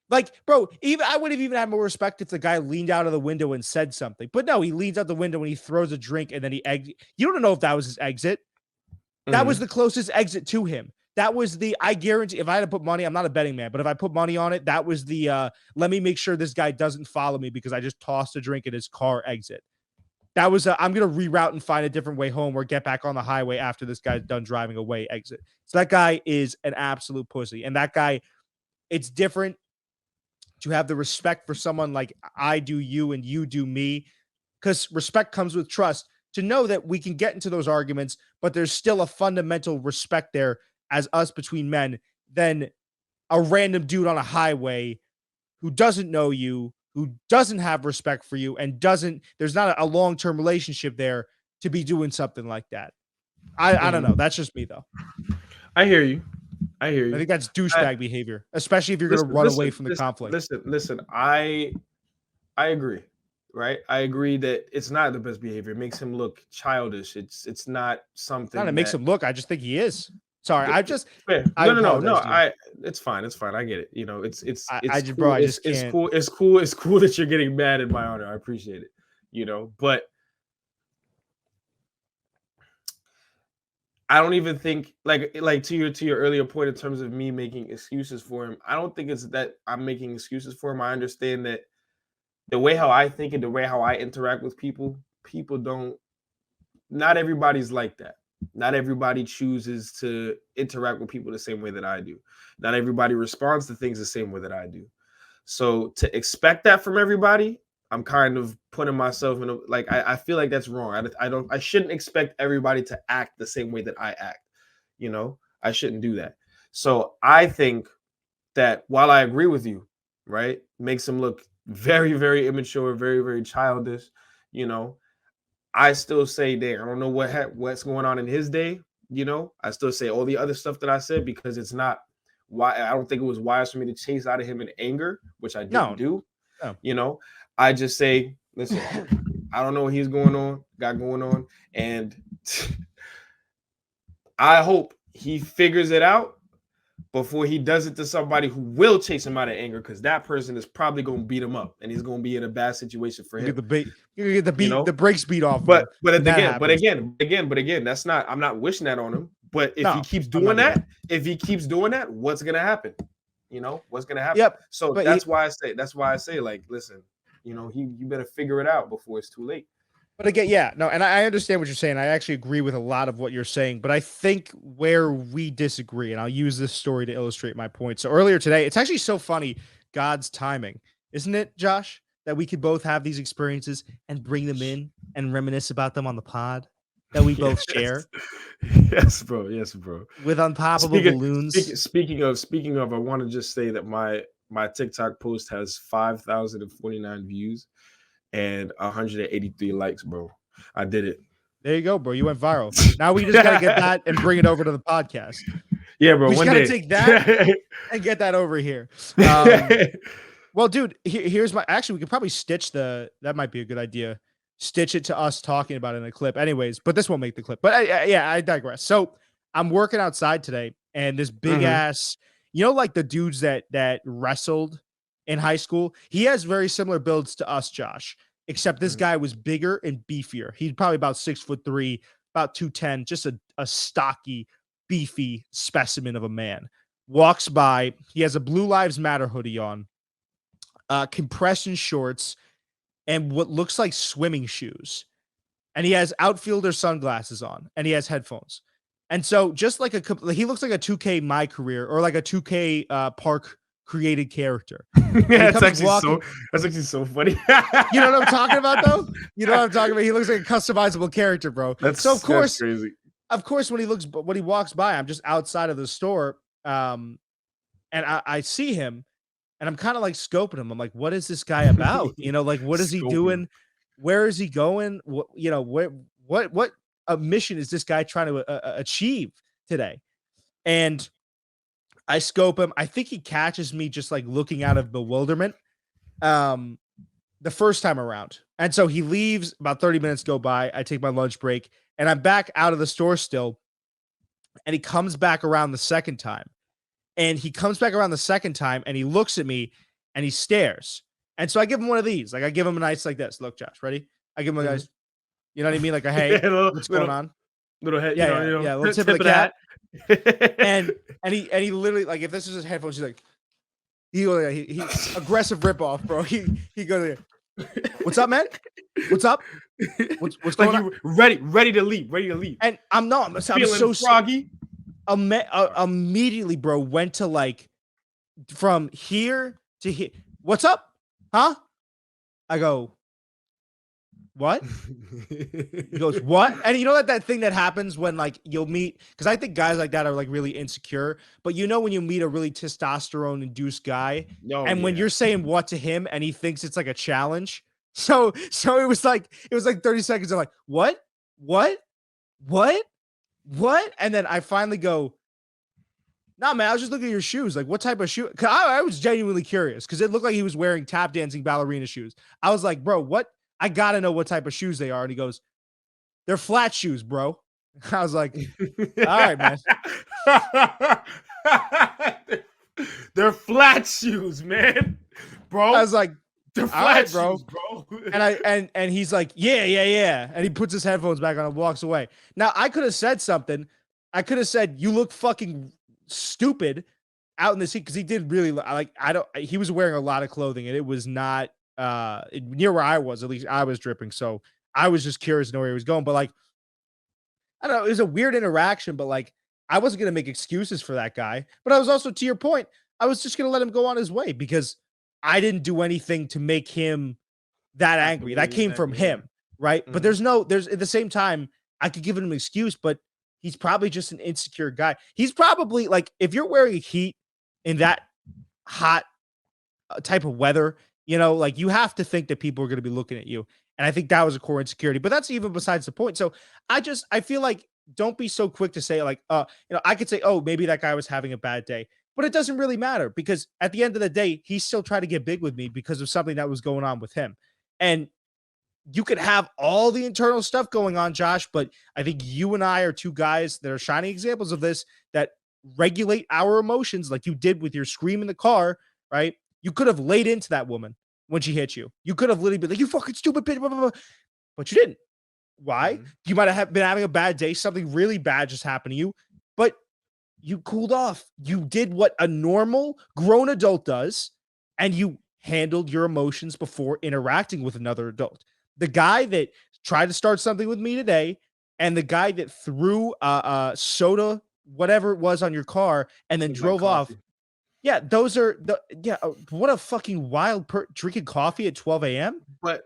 S1: Like, bro, I would have even had more respect if the guy leaned out of the window and said something. But no, he leans out the window and he throws a drink, and then he You don't know if that was his exit. That was the closest exit to him. That was I guarantee, if I had to put money, I'm not a betting man, but if I put money on it, that was let me make sure this guy doesn't follow me because I just tossed a drink at his car exit. That was I'm going to reroute and find a different way home or get back on the highway after this guy's done driving away exit. So that guy is an absolute pussy. And that guy, it's different to have the respect for someone like I do you and you do me, because respect comes with trust, to know that we can get into those arguments, but there's still a fundamental respect there as us between men than a random dude on a highway who doesn't know you, who doesn't have respect for you, and there's not a long-term relationship there to be doing something like that. I don't know. That's just me, though.
S2: I hear you. I
S1: think that's douchebag behavior, especially if you're going to run away from the conflict.
S2: Listen. I agree, right? I agree that it's not the best behavior. It makes him look childish. It's not something.
S1: It makes him look. I just think he is. Sorry, I just
S2: no. It's fine. I get it. You know, it's cool.
S1: Bro, I just can't.
S2: It's cool that you're getting mad in my honor. I appreciate it. You know, but I don't even think like to your earlier point in terms of me making excuses for him. I don't think it's that I'm making excuses for him. I understand that the way how I think and the way how I interact with people don't. Not everybody's like that. Not everybody chooses to interact with people the same way that I do. Not everybody responds to things the same way that I do. So to expect that from everybody, I'm kind of putting myself in I feel like that's wrong. I shouldn't expect everybody to act the same way that I act. You know, I shouldn't do that. So I think that while I agree with you, right, makes him look very, very immature, very, very childish, you know, I still say, dang, I don't know what's going on in his day. You know, I still say all the other stuff that I said because it's not why. I don't think it was wise for me to chase out of him in anger, which I didn't do. No. You know, I just say, listen, I don't know what got going on. And I hope he figures it out before he does it to somebody who will chase him out of anger, because that person is probably going to beat him up and he's going to be in a bad situation for him.
S1: You get the brakes beat off.
S2: But again, that's not, I'm not wishing that on him. But if he keeps doing that, what's going to happen? You know, what's going to happen?
S1: Yep.
S2: So that's why I say, like, listen, you know, you better figure it out before it's too late.
S1: But again, yeah, no, and I understand what you're saying. I actually agree with a lot of what you're saying, but I think where we disagree, and I'll use this story to illustrate my point. So earlier today, it's actually so funny, God's timing, isn't it, Josh, that we could both have these experiences and bring them in and reminisce about them on the pod that we both share.
S2: Yes, bro.
S1: With unpoppable balloons.
S2: Speaking of, I want to just say that my TikTok post has 5,049 views and 183 likes, bro. I did it.
S1: There you go, bro. You went viral. Now we just gotta get that and bring it over to the podcast.
S2: Yeah, bro.
S1: We just gotta take that and get that over here. Well, dude, here's my. Actually, we could probably stitch that might be a good idea. Stitch it to us talking about it in a clip, anyways. But this won't make the clip. But I digress. So I'm working outside today, and this big ass, you know, like the dudes that wrestled in high school. He has very similar builds to us, Josh. Except this guy was bigger and beefier. He's probably about 6'3", about 210, just a stocky, beefy specimen of a man. Walks by. He has a Blue Lives Matter hoodie on, compression shorts, and what looks like swimming shoes. And he has outfielder sunglasses on, and he has headphones. And so just like he looks like a 2K My Career or like a 2K Park created character.
S2: Yeah, that's actually so funny.
S1: You know what I'm talking about, though? You know what I'm talking about? He looks like a customizable character, bro. That's crazy. Of course, when he walks by, I'm just outside of the store, and I see him, and I'm kind of like scoping him. I'm like, what is this guy about? You know, like what is he
S2: Scoping.
S1: doing? Where is he going? What you know, what a mission is this guy trying to achieve today? And I scope him. I think he catches me just like looking out of bewilderment. The first time around. And so he leaves, about 30 minutes go by. I take my lunch break and I'm back out of the store still. And he comes back around the second time. And he comes back around the second time and he looks at me and he stares. And so I give him one of these. Like I give him a nice like this. Look, Josh, ready? I give him a nice, you know what I mean? Like a hey, what's going on?
S2: Little head,
S1: Yeah, yeah, little tip of the cap. and he literally like if this is his headphones, he's like he aggressive ripoff, bro. He goes, what's up, man? What's up? What's going
S2: like
S1: on?
S2: Ready to leave.
S1: And I'm so
S2: froggy.
S1: Immediately, bro, went to like from here to here. What's up? Huh? I go, what? He goes, what? And you know that thing that happens when like you'll meet, because I think guys like that are like really insecure, but you know when you meet a really testosterone induced guy, when you're saying what to him and he thinks it's like a challenge. So it was like 30 seconds of like, what? And then I finally go, nah, man, I was just looking at your shoes. Like, what type of shoe? Cause I was genuinely curious because it looked like he was wearing tap dancing ballerina shoes. I was like, bro, what? I gotta know what type of shoes they are. And he goes, they're flat shoes, bro. I was like, all right, man.
S2: They're flat shoes, man. Bro.
S1: I was like,
S2: they're flat
S1: bro.
S2: shoes, bro.
S1: And he's like, yeah. And he puts his headphones back on and walks away. Now, I could have said something. I could have said, you look fucking stupid out in the heat, because he did really like, he was wearing a lot of clothing and it was not near where I was. At least I was dripping, so I was just curious to know where he was going. But like, I don't know, it was a weird interaction, but like I wasn't gonna make excuses for that guy, but I was also, to your point, I was just gonna let him go on his way because I didn't do anything to make him that angry. That came from him, right?
S2: Mm-hmm.
S1: But there's at the same time, I could give him an excuse, but he's probably just an insecure guy. He's probably like, if you're wearing heat in that hot type of weather, you know, like you have to think that people are going to be looking at you. And I think that was a core insecurity, but that's even besides the point. So I feel like don't be so quick to say like, I could say, oh, maybe that guy was having a bad day, but it doesn't really matter because at the end of the day, he still tried to get big with me because of something that was going on with him. And you could have all the internal stuff going on, Josh, but I think you and I are two guys that are shining examples of this, that regulate our emotions like you did with your scream in the car, right? You could have laid into that woman when she hit you. You could have literally been like, you fucking stupid bitch, blah, blah, blah. But you didn't. Why? Mm-hmm. You might have been having a bad day. Something really bad just happened to you, but you cooled off. You did what a normal grown adult does, and you handled your emotions before interacting with another adult. The guy that tried to start something with me today and the guy that threw soda, whatever it was, on your car and then drove off. Yeah, those are what a fucking wild drinking coffee at 12 a.m.
S2: But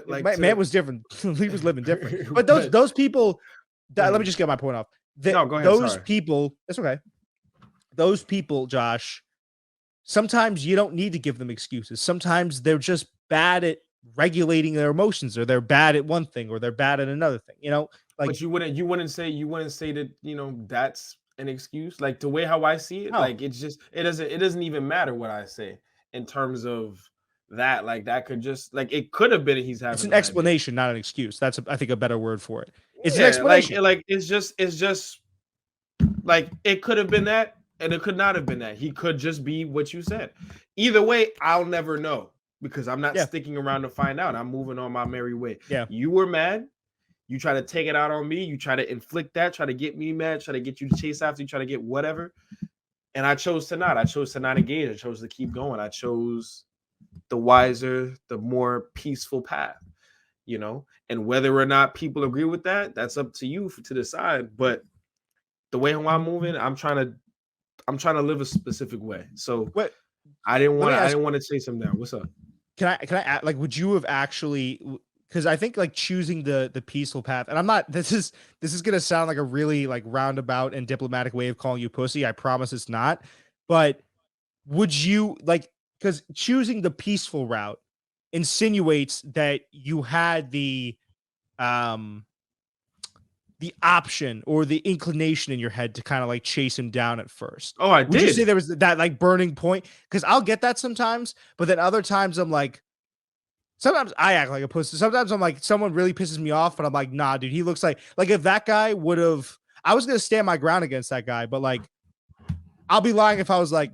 S2: like
S1: man was different. He was living different. But those people, let me just get my point off.
S2: No, go ahead.
S1: Those people, that's okay. Those people, Josh, sometimes you don't need to give them excuses. Sometimes they're just bad at regulating their emotions, or they're bad at one thing, or they're bad at another thing. You know, like,
S2: but you wouldn't say that, you know, that's an excuse. Like the way how I see it, like it's just it doesn't even matter what I say in terms of that. Like that could just like it could have been he's having.
S1: It's an explanation, not an excuse. That's I think a better word for it. It's an explanation.
S2: Like it's just like it could have been that, and it could not have been that. He could just be what you said. Either way, I'll never know because I'm not sticking around to find out. I'm moving on my merry way.
S1: Yeah,
S2: you were mad. You try to take it out on me. You try to inflict that, try to get me mad, try to get you to chase after you, try to get whatever. And I chose to not. I chose to not engage. I chose to keep going. I chose the wiser, the more peaceful path, you know? And whether or not people agree with that, that's up to you to decide. But the way I'm moving, I'm trying to live a specific way. So I didn't want to chase him down. What's up?
S1: Can I add, like, would you have actually, because I think like choosing the peaceful path, and I'm not, this is gonna sound like a really like roundabout and diplomatic way of calling you pussy. I promise it's not. But would you, like, because choosing the peaceful route insinuates that you had the option or the inclination in your head to kind of like chase him down at first.
S2: Oh, I
S1: Would you say
S2: did.
S1: there was that like burning point? Because I'll get that sometimes, but then other times I'm like, sometimes I act like a pussy. Sometimes I'm like, someone really pisses me off, but I'm like, nah, dude, he looks like if that guy would have, I was gonna stand my ground against that guy, but like, I'll be lying if I was like,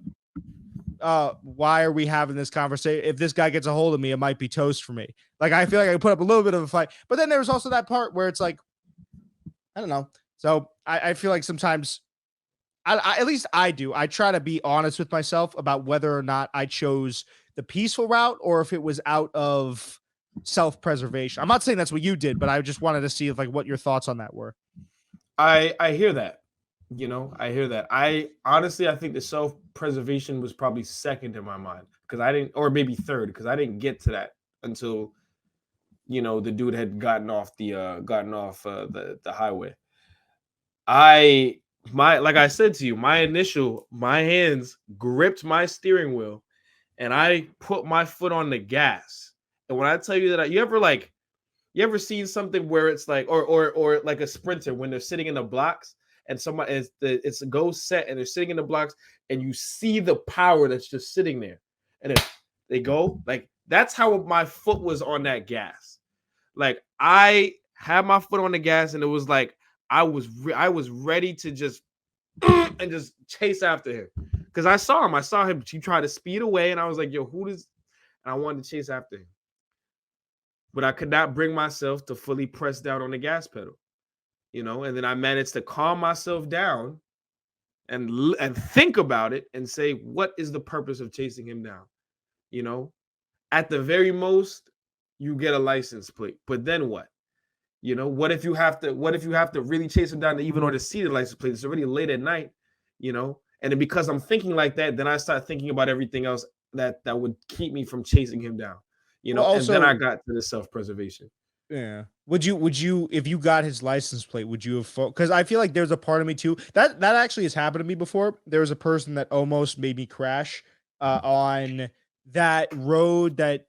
S1: why are we having this conversation? If this guy gets a hold of me, it might be toast for me. Like, I feel like I put up a little bit of a fight, but then there's also that part where it's like, I don't know. So I feel like sometimes at least I do. I try to be honest with myself about whether or not I chose the peaceful route or if it was out of self-preservation. I'm not saying that's what you did, but I just wanted to see if, like, what your thoughts on that were.
S2: I hear that. I hear that. I honestly, I think the self-preservation was probably second in my mind because I didn't, or maybe third because I didn't get to that until the dude had gotten off the highway. Like I said to you, my hands gripped my steering wheel and I put my foot on the gas. And when I tell you that, you ever seen something where it's like, or like a sprinter when they're sitting in the blocks and somebody it's a go set and they're sitting in the blocks and you see the power that's just sitting there and then they go, like, that's how my foot was on that gas. Like, I had my foot on the gas and it was like I was ready to just and just chase after him because I saw him. He tried to speed away and I was like, yo, who does? And I wanted to chase after him, but I could not bring myself to fully press down on the gas pedal, and then I managed to calm myself down and think about it and say, what is the purpose of chasing him down? At the very most, you get a license plate, but then what? What if you have to really chase him down to even order to see the license plate? It's already late at night, and then because I'm thinking like that, then I start thinking about everything else that would keep me from chasing him down,
S1: Well,
S2: and then
S1: also,
S2: I got to the self-preservation.
S1: yeah. Would you, if you got his license plate, would you have, because I feel like there's a part of me too that actually has happened to me before. There was a person that almost made me crash on that road that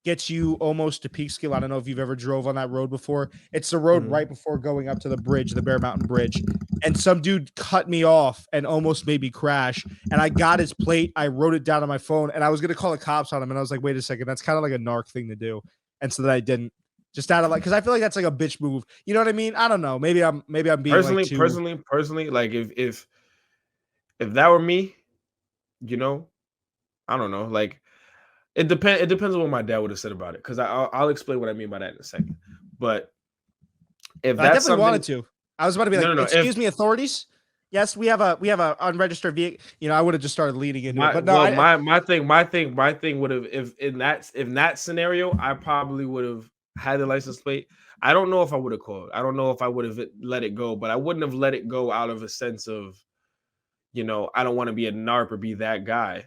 S1: gets you almost to Peekskill. I don't know if you've ever drove on that road before. It's the road right before going up to the bridge, the Bear Mountain Bridge. And some dude cut me off and almost made me crash. And I got his plate. I wrote it down on my phone and I was going to call the cops on him. And I was like, wait a second, that's kind of like a narc thing to do. And so that I didn't. Just out of like, because I feel like that's like a bitch move. You know what I mean? I don't know. Maybe I'm being
S2: Personally,
S1: like too...
S2: personally, like if that were me, I don't know. Like, it depends on what my dad would have said about it. Because I'll explain what I mean by that in a second. But if
S1: I
S2: that's
S1: definitely wanted
S2: something,
S1: to. I was about to be like,
S2: no.
S1: excuse me, authorities. Yes, we have a unregistered vehicle. I would have just started leading into it,
S2: My
S1: but no.
S2: well, my thing would have, if in that scenario, I probably would have had the license plate. I don't know if I would have called. I don't know if I would have let it go, but I wouldn't have let it go out of a sense of, I don't want to be a narp or be that guy.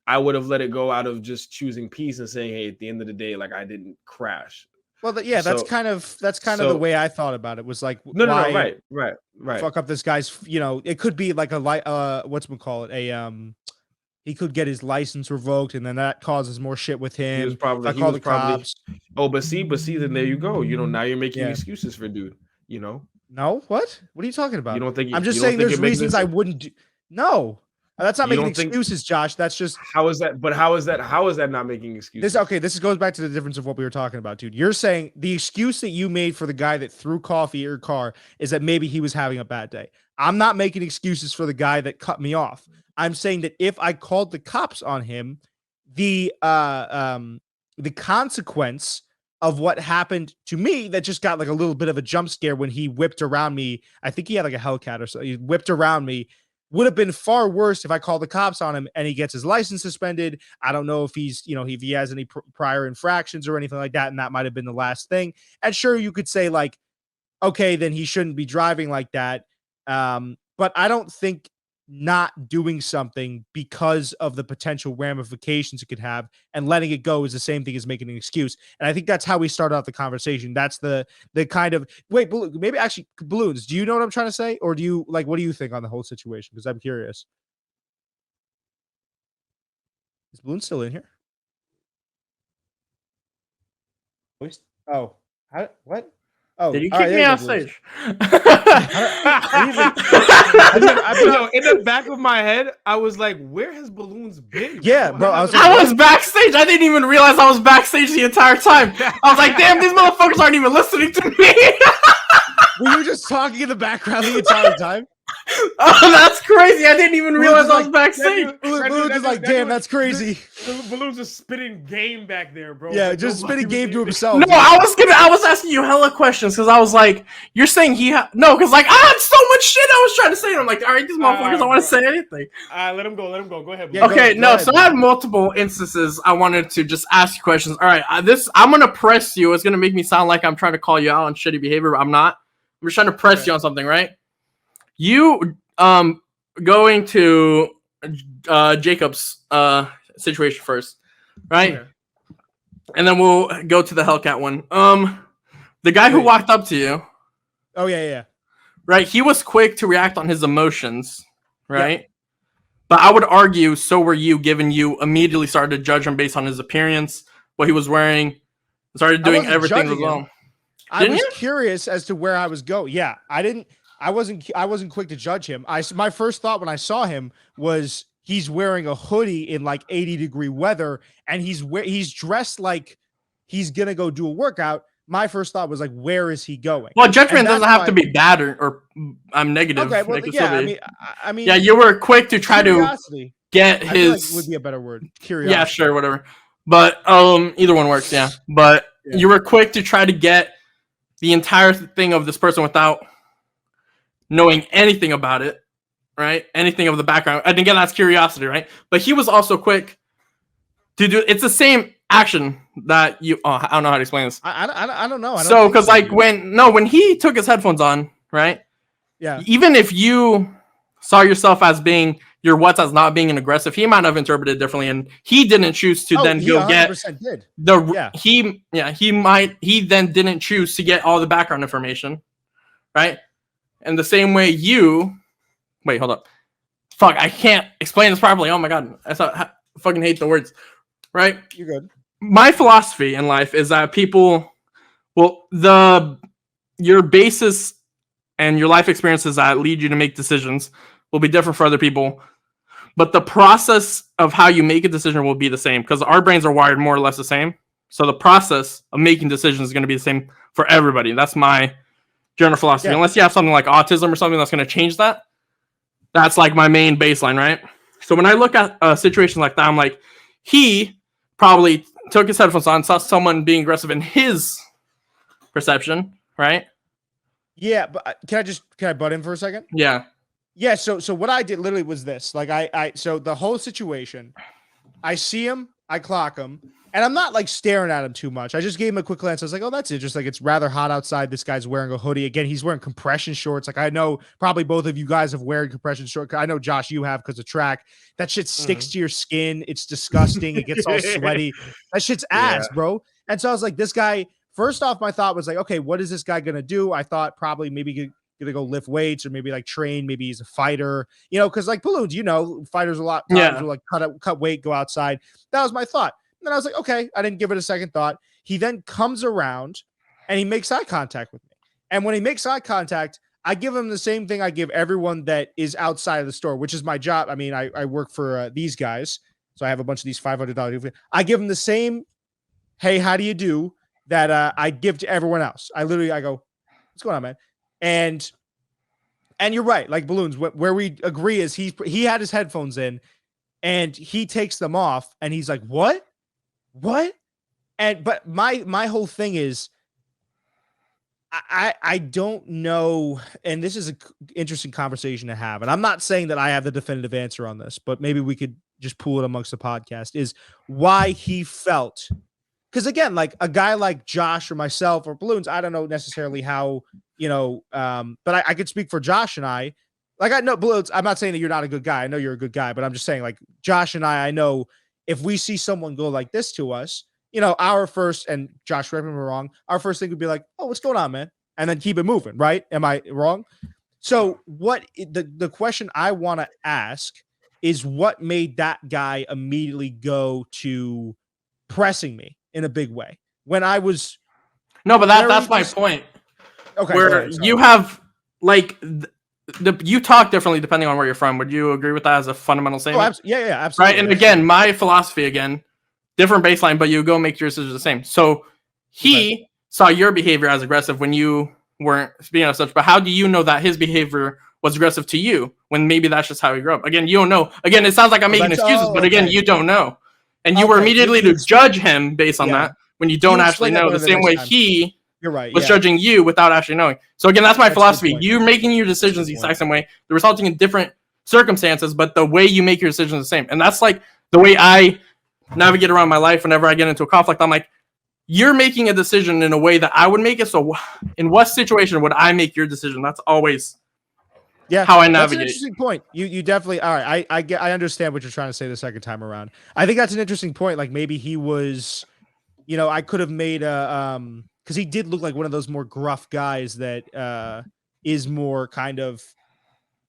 S2: I would have let it go out of just choosing peace and saying, hey, at the end of the day, like, I didn't crash.
S1: Well, yeah, that's
S2: So
S1: kind of the way I thought about it. Was like,
S2: no,
S1: why
S2: right.
S1: fuck up this guy's? It could be like what's we call it? He could get his license revoked, and then that causes more shit with him. If I call the cops.
S2: Oh, but see, then there you go. Now you're making
S1: Yeah.
S2: excuses for dude.
S1: No, what? What are you talking about?
S2: You don't think?
S1: I'm just
S2: you don't
S1: saying
S2: think
S1: there's
S2: you're making
S1: reasons I wouldn't do. No, that's not
S2: You
S1: making
S2: don't think-
S1: excuses, Josh. That's just
S2: How is that? But how is that? How is that not making excuses?
S1: this. Okay, this goes back to the difference of what we were talking about, dude. You're saying the excuse that you made for the guy that threw coffee at your car is that maybe he was having a bad day. I'm not making excuses for the guy that cut me off. I'm saying that if I called the cops on him, the consequence of what happened to me that just got like a little bit of a jump scare when he whipped around me. I think he had like a Hellcat or so. He whipped around me. Would have been far worse if I called the cops on him and he gets his license suspended. I don't know if he's, if he has any prior infractions or anything like that. And that might have been the last thing. And sure, you could say like, okay, then he shouldn't be driving like that. But I don't think not doing something because of the potential ramifications it could have and letting it go is the same thing as making an excuse. And I think that's how we start off the conversation. That's the kind of maybe actually Balloons. Do you know what I'm trying to say? Or do you what do you think on the whole situation? Because I'm curious. Is Balloon still in here? Oh, what? Oh,
S3: Did you
S1: all right,
S3: kick
S1: there
S3: me
S1: you go,
S3: off
S1: Balloon.
S3: stage?
S2: In the back of my head, I was like, "Where has Balloons been?"
S1: Yeah, bro, I was like,
S3: I was backstage. I didn't even realize I was backstage the entire time. I was like, damn, these motherfuckers aren't even listening to me.
S1: Were you just talking in the background the entire time?
S3: Oh, that's crazy. I didn't even realize I was
S1: like,
S3: backstage.
S1: Balloon's is like, damn, that's crazy.
S2: Balloons just spitting game back there, bro.
S1: Yeah,
S2: but
S1: just
S2: nobody
S1: spitting
S2: was
S1: game to
S2: there.
S1: himself.
S3: No,
S1: dude.
S3: I was asking you hella questions because I was like, you're saying no, because like I had so much shit I was trying to say, and I'm like, all right, these motherfuckers don't want to say anything.
S2: Let him go. Go ahead.
S1: Yeah,
S3: Okay,
S1: go
S3: no,
S1: ahead,
S3: so I had multiple instances I wanted to just ask you questions. All right, I'm gonna press you. It's gonna make me sound like I'm trying to call you out on shitty behavior, but I'm not. I'm just trying to press you on something, right? You going to Jacob's situation first, right?
S2: Okay.
S3: And then we'll go to the Hellcat one. The guy who walked up to you,
S1: Oh yeah.
S3: right? He was quick to react on his emotions, right?
S1: Yeah.
S3: But I would argue so were you, given you immediately started to judge him based on his appearance, what he was wearing, started doing everything as well.
S1: I was curious as to where I was going. Yeah, I wasn't quick to judge him. My first thought when I saw him was he's wearing a hoodie in like 80-degree weather, and he's dressed like he's gonna go do a workout. My first thought was like, where is he going?
S3: Well, judgment doesn't have to be bad or I'm negative.
S1: Okay, well, yeah, I mean,
S3: yeah, you were quick to try to get his.
S1: I feel like would be a better word. Curiosity.
S3: Yeah, sure, whatever. But either one works. Yeah, but you were quick to try to get the entire thing of this person without knowing anything about it, right? Anything of the background. And again, that's curiosity, right? But he was also quick to do. It's the same action that you. Oh, I don't know how to explain this.
S1: I don't know.
S3: So, because like when he took his headphones on, right?
S1: Yeah.
S3: Even if you saw yourself as being your what's as not being an aggressive, he might have interpreted it differently, and he didn't choose to then go get
S1: did.
S3: he then didn't choose to get all the background information, right? And the same way wait, hold up. Fuck, I can't explain this properly. Oh my god. I fucking hate the words. Right?
S1: You're good.
S3: My philosophy in life is that people your basis and your life experiences that lead you to make decisions will be different for other people. But the process of how you make a decision will be the same because our brains are wired more or less the same. So the process of making decisions is going to be the same for everybody. That's my general philosophy. Yeah. Unless you have something like autism or something that's going to change that. That's like my main baseline, right? So when I look at a situation like that, I'm like, he probably took his headphones on, saw someone being aggressive in his perception, right?
S1: Yeah, but can I butt in for a second?
S3: Yeah.
S1: Yeah, so what I did literally was this. Like so the whole situation, I see him, I clock him, and I'm not like staring at him too much. I just gave him a quick glance. I was like, oh, that's interesting. Like, it's rather hot outside. This guy's wearing a hoodie. Again, he's wearing compression shorts. Like, I know probably both of you guys have wearing compression shorts. I know, Josh, you have because of track. That shit sticks to your skin. It's disgusting. It gets all sweaty. That shit's ass, bro. And so I was like, this guy, first off, my thought was like, okay, what is this guy going to do? I thought probably maybe going to go lift weights or maybe like train. Maybe he's a fighter, because like balloons, fighters a lot of times will like cut weight, go outside. That was my thought. And then I was like, okay, I didn't give it a second thought. He then comes around and he makes eye contact with me. And when he makes eye contact, I give him the same thing I give everyone that is outside of the store, which is my job. I mean, I work for these guys. So I have a bunch of these $500. I give them the same, hey, how do you do, that I give to everyone else. I go, what's going on, man? And you're right, like balloons, where we agree is he had his headphones in and he takes them off and he's like, what? But my whole thing is I don't know, and this is an interesting conversation to have, and I'm not saying that I have the definitive answer on this, but maybe we could just pool it amongst the podcast, is why he felt, because again, like a guy like Josh or myself or balloons, I don't know necessarily how, but I could speak for Josh and I. Like, I know balloons, I'm not saying that you're not a good guy. I know you're a good guy, but I'm just saying, like, Josh and I know if we see someone go like this to us, our first, and Josh, correct me if I'm wrong, our first thing would be like, oh, what's going on, man? And then keep it moving, right? Am I wrong? So what the question I want to ask is what made that guy immediately go to pressing me in a big way when I was
S3: No, but
S1: very
S3: that's my
S1: just
S3: point.
S1: okay. Go
S3: Where
S1: ahead, sorry.
S3: you have like you talk differently depending on where you're from. Would you agree with that as a fundamental
S1: Oh,
S3: statement?
S1: yeah, absolutely.
S3: Right. And again, my philosophy again, different baseline, but you go make your decisions the same. So he saw your behavior as aggressive when you weren't speaking of such. But how do you know that his behavior was aggressive to you when maybe that's just how he grew up? Again, you don't know. Again, it sounds like I'm making excuses, but again, you don't know. And you were immediately to judge him based on that when you don't actually know. The same way he
S1: You're right.
S3: was judging you without actually knowing. So again, that's my philosophy. You're making your decisions the exact same way. They're resulting in different circumstances, but the way you make your decisions is the same. And that's like the way I navigate around my life whenever I get into a conflict. I'm like, you're making a decision in a way that I would make it. So in what situation would I make your decision? That's always how I navigate.
S1: That's an interesting point. You definitely, all right. I understand what you're trying to say the second time around. I think that's an interesting point. Like maybe he was, I could have made a, because he did look like one of those more gruff guys that is more kind of,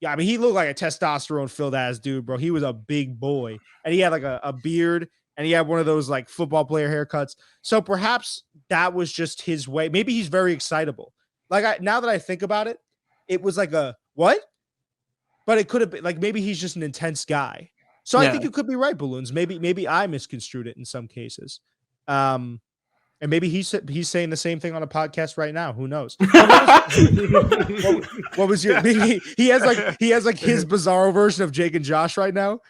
S1: I mean, he looked like a testosterone filled ass dude, bro. He was a big boy, and he had like a beard, and he had one of those like football player haircuts. So perhaps that was just his way. Maybe he's very excitable. Like now that I think about it, it was like a what? But it could have been like maybe he's just an intense guy. So I think you could be right, Balloons. Maybe I misconstrued it in some cases. And maybe he's saying the same thing on a podcast right now. Who knows? What was your? He has like his bizarro version of Jake and Josh right now.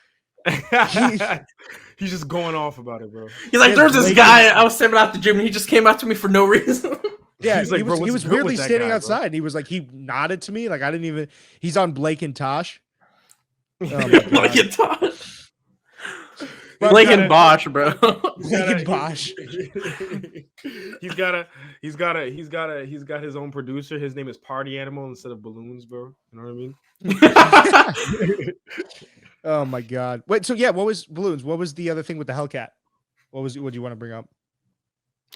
S2: He's just going off about it, bro.
S3: He's like, there's this guy I was stepping out the gym and he just came out to me for no reason.
S1: Yeah,
S2: he's like,
S1: he was weirdly standing outside. And he was like, he nodded to me like I didn't even. He's on Blake and Tosh. Oh
S3: Blake and Tosh. Blake and Bosch, bro.
S1: Blake and Bosch.
S2: He's got his own producer. His name is Party Animal instead of Balloons, bro. You know what I mean?
S1: Oh my god. Wait, so yeah, what was Balloons? What was the other thing with the Hellcat? What do you want to bring up?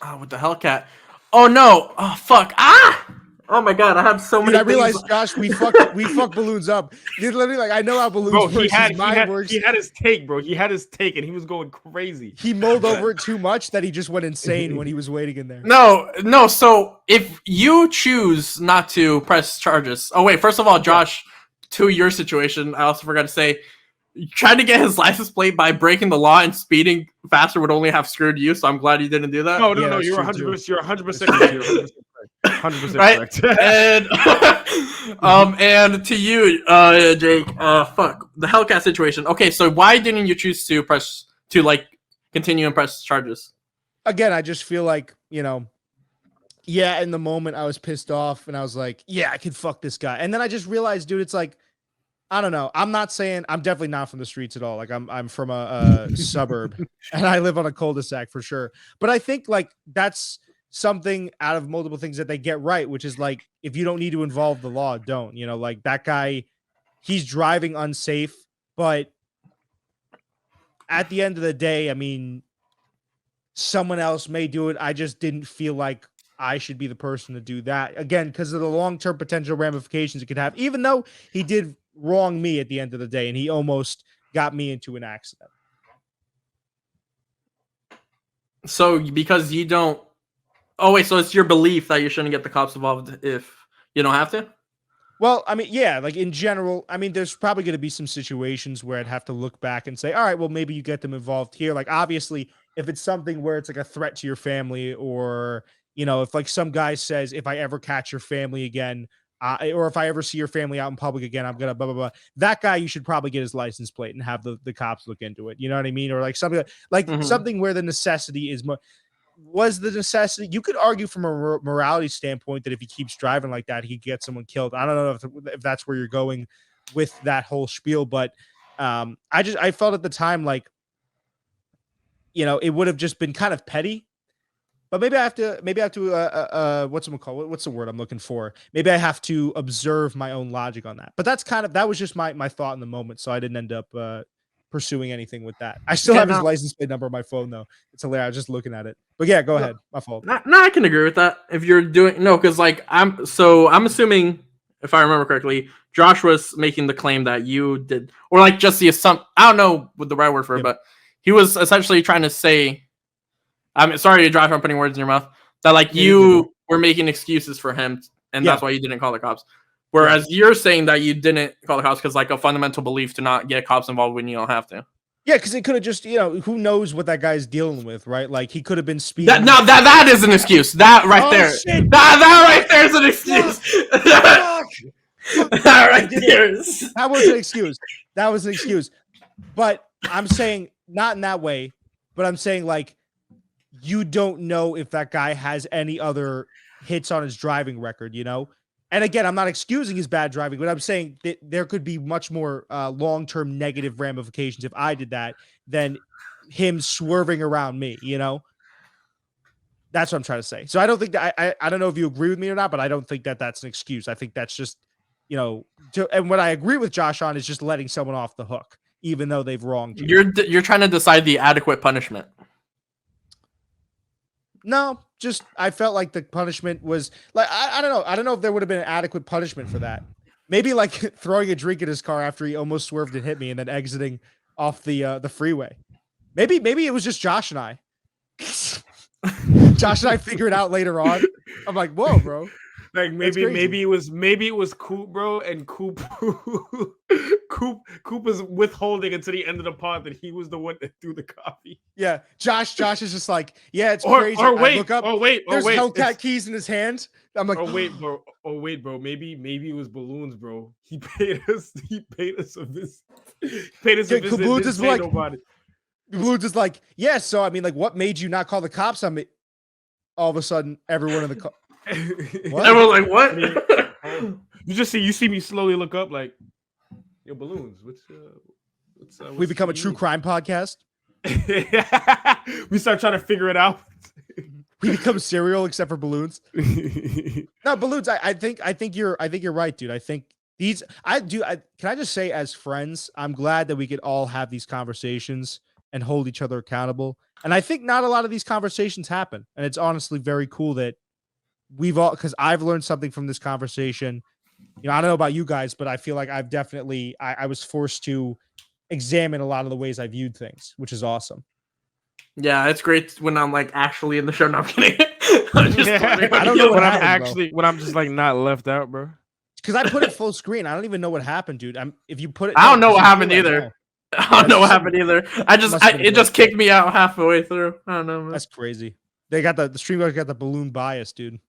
S3: Oh, with the Hellcat. Oh no. Oh fuck. Ah! Oh my god, I have so many.
S1: I realized, Josh, we fucked Balloons up. You're literally like, I know how Balloons works.
S2: He had his take, bro. He had his take, and he was going crazy.
S1: He mulled over it too much that he just went insane when he was waiting in there.
S3: No. So if you choose not to press charges, oh wait, first of all, Josh, to your situation, I also forgot to say, trying to get his license plate by breaking the law and speeding faster would only have screwed you. So I'm glad you didn't do that.
S2: No, you're 100%. You're 100%. 100%
S3: right? And to you, Jake, fuck the Hellcat situation. Okay, so why didn't you choose to continue and press charges?
S1: Again, I just feel like, in the moment I was pissed off and I was like, yeah, I can fuck this guy. And then I just realized, dude, it's like, I don't know. I'm not saying I'm definitely not from the streets at all. Like I'm from a suburb and I live on a cul-de-sac for sure. But I think like that's something out of multiple things that they get right, which is like, if you don't need to involve the law, don't, like that guy, he's driving unsafe, but at the end of the day, I mean, someone else may do it. I just didn't feel like I should be the person to do that again, because of the long-term potential ramifications it could have, even though he did wrong me at the end of the day. And he almost got me into an accident.
S3: So because you don't, oh wait, so it's your belief that you shouldn't get the cops involved if you don't have to?
S1: Well, I mean, yeah, like in general, I mean, there's probably going to be some situations where I'd have to look back and say, all right, well, maybe you get them involved here. Like, obviously, if it's something where it's like a threat to your family, or, if like some guy says, if I ever catch your family again, or if I ever see your family out in public again, I'm going to blah, blah, blah. That guy, you should probably get his license plate and have the cops look into it. You know what I mean? Or like something something where the necessity is more. Was the necessity? You could argue from a morality standpoint that if he keeps driving like that, he could get someone killed. I don't know if that's where you're going with that whole spiel, but I felt at the time like, it would have just been kind of petty. But maybe I have to what's the word I'm looking for? Maybe I have to observe my own logic on that. But that was just my thought in the moment, so I didn't end up pursuing anything with that. I still have his license plate number on my phone though. It's hilarious. I was just looking at it. But yeah, go ahead. My fault.
S3: No, I can agree with that. If you're doing because like I'm assuming if I remember correctly, Josh was making the claim that you did, or like just the assumption. I don't know what the right word for it, but he was essentially trying to say, I'm sorry, Josh, I'm putting words in your mouth, that like you were making excuses for him, and that's why you didn't call the cops. Whereas you're saying that you didn't call the cops because like a fundamental belief to not get cops involved when you don't have to.
S1: Yeah, because it could have just, who knows what that guy's dealing with, right? Like he could have been speeding.
S3: That is an excuse. That right there.
S1: Shit.
S3: That right there is an excuse. That right there is.
S1: That was an excuse. That was an excuse. But I'm saying not in that way, but I'm saying like you don't know if that guy has any other hits on his driving record, And again, I'm not excusing his bad driving, but I'm saying that there could be much more long-term negative ramifications if I did that than him swerving around me, That's what I'm trying to say. So I don't think that I don't know if you agree with me or not, but I don't think that that's an excuse. I think that's just, and what I agree with Josh on is just letting someone off the hook, even though they've wronged you.
S3: You're trying to decide the adequate punishment.
S1: No, just I felt like the punishment was like I don't know. I don't know if there would have been an adequate punishment for that. Maybe like throwing a drink in his car after he almost swerved and hit me, and then exiting off the freeway. Maybe it was just Josh and I. Josh and I figured out later on. I'm like, whoa, bro.
S2: Like maybe it was Coop, bro, and Coop was withholding until the end of the pod that he was the one that threw the coffee.
S1: Yeah, Josh is just like, yeah, it's crazy.
S2: Or wait,
S1: look up, there's Hellcat keys in his hand. I'm like,
S2: oh wait, bro. Maybe it was balloons, bro. He paid us a visit.
S1: Balloons is like, Balloons is like, yeah. So I mean, like, what made you not call the cops on me? All of a sudden, everyone in the car.
S3: What? Everyone like, what?
S2: You see me slowly look up, like, yo, balloons. What's
S1: we become a true crime podcast.
S2: We start trying to figure it out.
S1: We become serial, except for balloons. No, balloons. I think you're right, dude. I think can I just say, as friends, I'm glad that we could all have these conversations and hold each other accountable. And I think not a lot of these conversations happen. And it's honestly very cool that because I've learned something from this conversation. I don't know about you guys, but I feel like I've definitely, I was forced to examine a lot of the ways I viewed things, which is awesome.
S3: Yeah, it's great when I'm like actually in the show. No, I'm kidding.
S2: I don't know what happened, when I'm just like not left out, bro.
S1: Because I put it full screen. I don't even know what happened, dude. If you put it,
S3: I don't know what happened either. I don't know what happened either. It just kicked me out halfway through. I don't know, man.
S1: That's crazy. They got the streamers got the balloon bias, dude.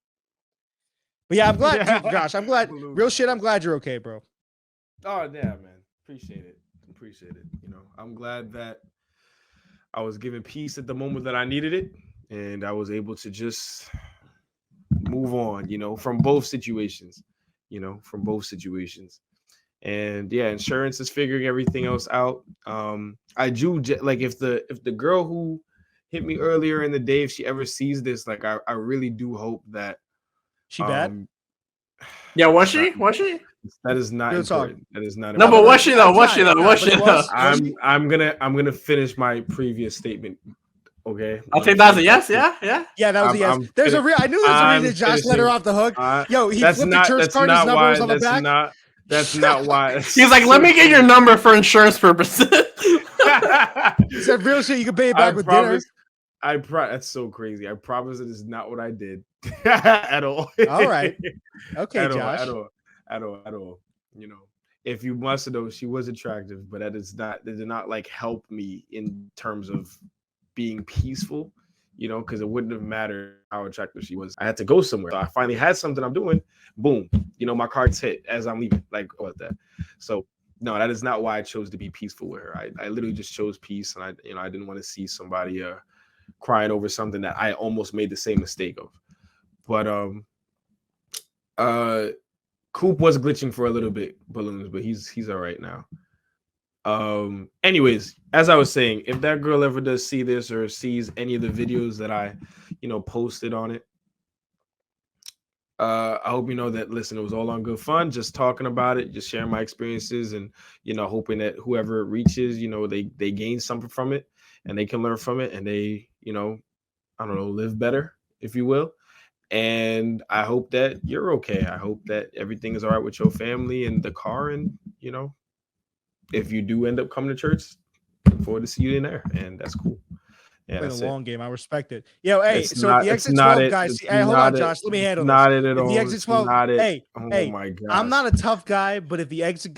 S1: But yeah, I'm glad, dude, Josh. I'm glad. Real shit. I'm glad you're okay, bro.
S2: Oh yeah, man. Appreciate it. I'm glad that I was given peace at the moment that I needed it, and I was able to just move on. From both situations. And yeah, insurance is figuring everything else out. I do like if the girl who hit me earlier in the day, if she ever sees this, like I really do hope that
S1: she bad.
S3: Yeah, was she?
S2: That is not important. That is not.
S3: No, but was she though?
S2: I'm gonna finish my previous statement. Okay.
S3: I'll take that as a yes. Yeah.
S1: That was a yes. I knew there was a reason Josh let her off the hook. He flipped the church card. His number was on the back.
S2: That's not why.
S3: He's like, let me get your number for insurance purposes.
S1: He said, real shit, you can pay it back with dinner.
S2: That's so crazy. I promise it is not what I did at all.
S1: All right. Okay, Josh.
S2: At all. If you must know, she was attractive, but that did not like help me in terms of being peaceful, because it wouldn't have mattered how attractive she was. I had to go somewhere. So I finally had something I'm doing. Boom. My cards hit as I'm leaving. Like, what that? So no, that is not why I chose to be peaceful with her. I literally just chose peace, and I didn't want to see somebody crying over something that I almost made the same mistake of. But Coop was glitching for a little bit, balloons, but he's all right now. Anyways, as I was saying, if that girl ever does see this or sees any of the videos that I posted on it, I hope that listen, it was all on good fun, just talking about it, just sharing my experiences, and hoping that whoever it reaches, they gain something from it, and they can learn from it, and they I don't know, live better, if you will. And I hope that you're okay. I hope that everything is all right with your family and the car. And, you know, if you do end up coming to church, look forward to see you in there. And that's cool. Yeah,
S1: Playing a
S2: that's
S1: long game. I respect it. Yo, hey,
S2: It's
S1: so if
S2: not.
S1: the
S2: It's
S1: exit
S2: not
S1: 12
S2: it.
S1: guys,
S2: It's
S1: hey, hold
S2: not
S1: on,
S2: it.
S1: Josh. Let me
S2: It's
S1: handle
S2: not
S1: this.
S2: it at
S1: If the
S2: all.
S1: exit
S2: It's
S1: 12,
S2: not it.
S1: hey,
S2: Oh
S1: hey,
S2: my god.
S1: I'm not a tough guy, but if the exit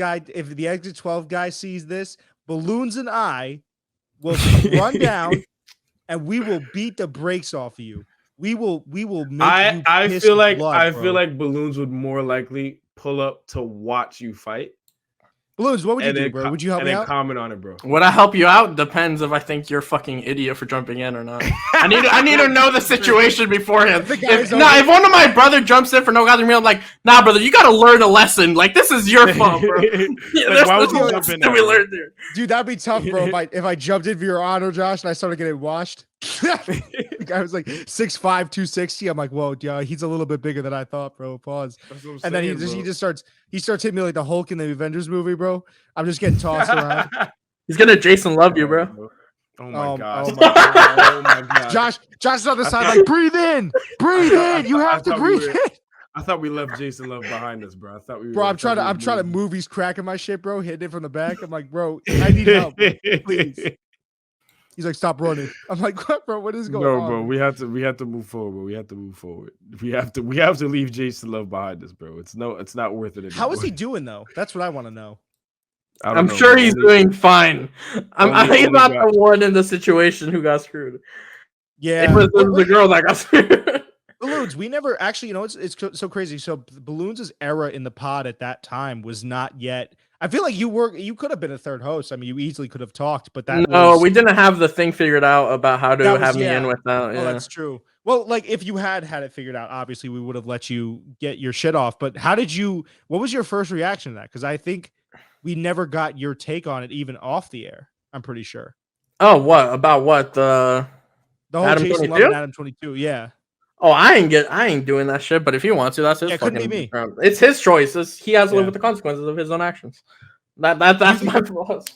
S1: 12 guy sees this, Balloons and I will run down and we will beat the brakes off of you. We will make you
S2: I
S1: piss
S2: feel like
S1: blood, bro.
S2: Balloons would more likely pull up to watch you fight
S1: Balloons, what would you
S2: and
S1: do,
S2: then
S1: bro? Would you help
S2: and
S1: me
S2: then
S1: out?
S2: comment on it, bro.
S3: Would I help you out? Depends if I think you're a fucking idiot for jumping in or not. I need to know the situation beforehand. If one of my brother jumps in for no goddamn reason, I'm like, nah, brother, you gotta learn a lesson. Like, this is your fault, bro.
S2: Like, why would you jump in there,
S3: we learned there.
S1: Dude, that'd be tough, bro. If I jumped in for your honor, Josh, and I started getting washed. The guy was like 6'5", 260. I'm like, whoa, yeah, he's a little bit bigger than I thought, bro. Pause. And then he starts hitting me like the Hulk in the Avengers movie, bro. I'm just getting tossed around.
S3: He's gonna Jason love you, bro.
S2: Oh my god.
S1: Oh my god.
S2: Oh my god.
S1: Josh's on the side, like, breathe in. Breathe in. You have to breathe in.
S2: I thought we left Jason Love behind us, bro. I thought we were.
S1: Bro, I'm trying to movies cracking my shit, bro, hitting it from the back. I'm like, bro, I need help, bro. Please. He's like, stop running. I'm like, what, bro? What is going on?
S2: No, bro, we have to move forward, bro. We have to move forward. We have to leave Jason Love behind us, bro. It's not worth it anymore.
S1: How is he doing though? That's what I want to know.
S3: I'm sure he's doing fine. He's not the one in the situation who got screwed.
S1: Yeah,
S3: it was the girl that got screwed.
S1: Balloons, we never actually, you know, it's so crazy. So Balloons' era in the pod at that time was not yet. I feel like you could have been a third host. I mean, you easily could have talked, but
S3: we didn't have the thing figured out about how to have me in with that.
S1: Oh, that's true. Well, like if you had it figured out, obviously we would have let you get your shit off. But what was your first reaction to that? Because I think we never got your take on it even off the air. I'm pretty sure.
S3: Oh, what about what the
S1: whole
S3: Adam
S1: Jason
S3: 22?
S1: Love and Adam 22? Yeah.
S3: Oh, I ain't doing that shit. But if he wants to, that's his.
S1: Yeah, couldn't be me.
S3: It's his choice. He has to live with the consequences of his own actions. That's my flaws.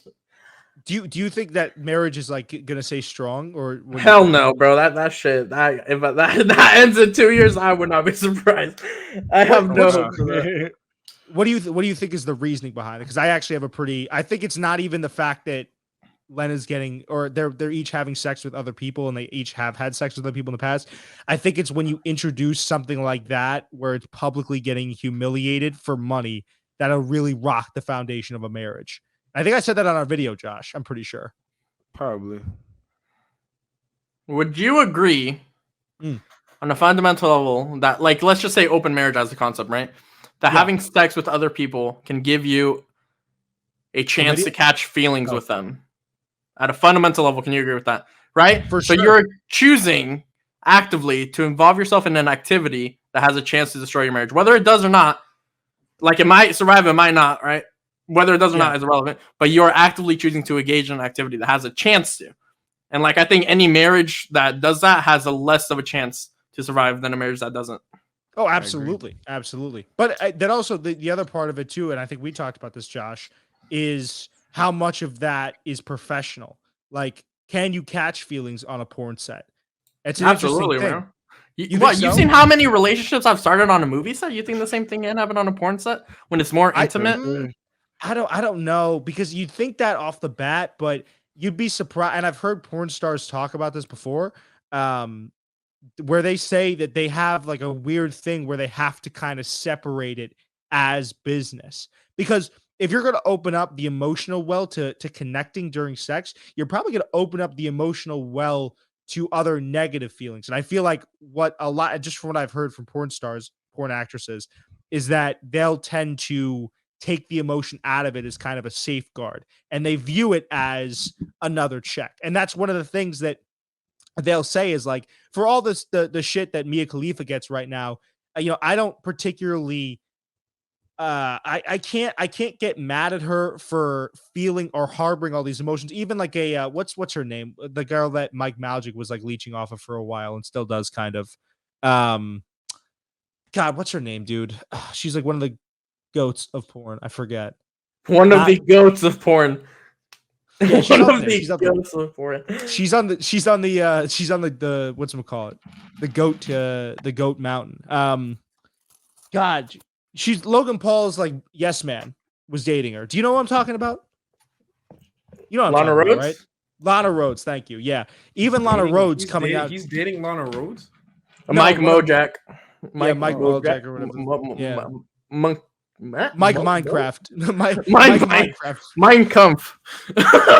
S1: Do you think that marriage is like gonna stay strong or
S3: hell no, bro? That shit. If that ends in 2 years, I would not be surprised. I have no hope for that.
S1: What do you think is the reasoning behind it? Because I actually have I think it's not even the fact that Lena's getting, or they're each having sex with other people and they each have had sex with other people in the past. I think it's when you introduce something like that where it's publicly getting humiliated for money that'll really rock the foundation of a marriage. I think I said that on our video, Josh. I'm pretty sure.
S2: Probably.
S3: Would you agree on a fundamental level that, like, let's just say open marriage as a concept, right? That having sex with other people can give you a chance to catch feelings with them. At a fundamental level, can you agree with that? Right?
S1: For
S3: sure. So you're choosing actively to involve yourself in an activity that has a chance to destroy your marriage. Whether it does or not, like it might survive, it might not, right? Whether it does or not is irrelevant. But you're actively choosing to engage in an activity that has a chance to. And like I think any marriage that does that has a less of a chance to survive than a marriage that doesn't.
S1: Oh, absolutely. Absolutely. But that also, the other part of it too, and I think we talked about this, Josh, is how much of that is professional. Like, can you catch feelings on a porn set? It's an absolutely, interesting thing.
S3: You've seen how many relationships I've started on a movie set? You think the same thing can happen on a porn set when it's more intimate?
S1: I don't know, because you'd think that off the bat, but you'd be surprised. And I've heard porn stars talk about this before, where they say that they have like a weird thing where they have to kind of separate it as business. Because if you're going to open up the emotional well to connecting during sex, you're probably going to open up the emotional well to other negative feelings. And I feel like what a lot, just from what I've heard from porn stars, porn actresses, is that they'll tend to take the emotion out of it as kind of a safeguard, and they view it as another check. And that's one of the things that they'll say is like, for all this, the shit that Mia Khalifa gets right now, I don't particularly, I can't get mad at her for feeling or harboring all these emotions. Even like what's her name? The girl that Mike Maljic was like leeching off of for a while and still does kind of. God, what's her name, dude? She's like one of the goats of porn. I forget.
S3: One of the goats of porn.
S1: Yeah, she's
S3: One
S1: up
S3: of
S1: there.
S3: the
S1: She's up there.
S3: ghosts of Florida.
S1: She's on the whatchamacallit? The goat mountain. God, she's Logan Paul's like yes man was dating her. Do you know what I'm talking about? You know what I'm
S3: Lana
S1: talking about,
S3: Rhodes?
S1: right? Lana Rhodes, thank you. Yeah. Even Lana Rhodes coming out.
S2: He's dating Lana Rhodes.
S1: No,
S3: Mike
S1: one of-
S3: Mojack.
S1: Yeah, Mike Wojak or whatever. Yeah.
S3: Monk.
S1: Mike Minecraft. Mike
S3: Mine
S1: Minecraft.
S3: Mein Kampf.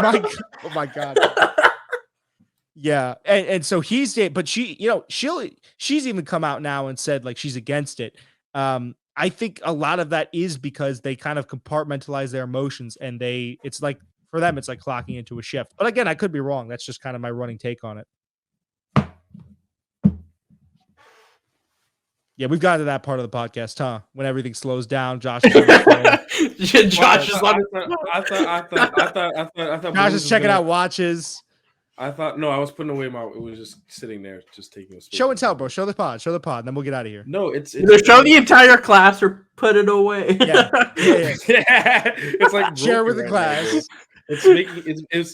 S1: Mike. Oh my god. Yeah, and so he's dating, but she, she's even come out now and said like she's against it. I think a lot of that is because they kind of compartmentalize their emotions, and it's like for them it's like clocking into a shift. But again, I could be wrong. That's just kind of my running take on it. Yeah, we've gotten to that part of the podcast, huh? When everything slows down, Josh is on his phone.
S3: Josh is on.
S2: I thought
S1: Josh
S2: Balloons
S1: is
S2: was
S1: checking
S2: gonna-
S1: out watches.
S2: I thought no, I was putting away it was just sitting there, just taking a space.
S1: Show and tell, bro. Show the pod. Show the pod. And then we'll get out of here.
S2: No, it's
S3: Either show the entire class or put it away.
S1: Yeah.
S2: it's like
S1: Share with the
S2: broken right now,
S1: class.
S2: bro.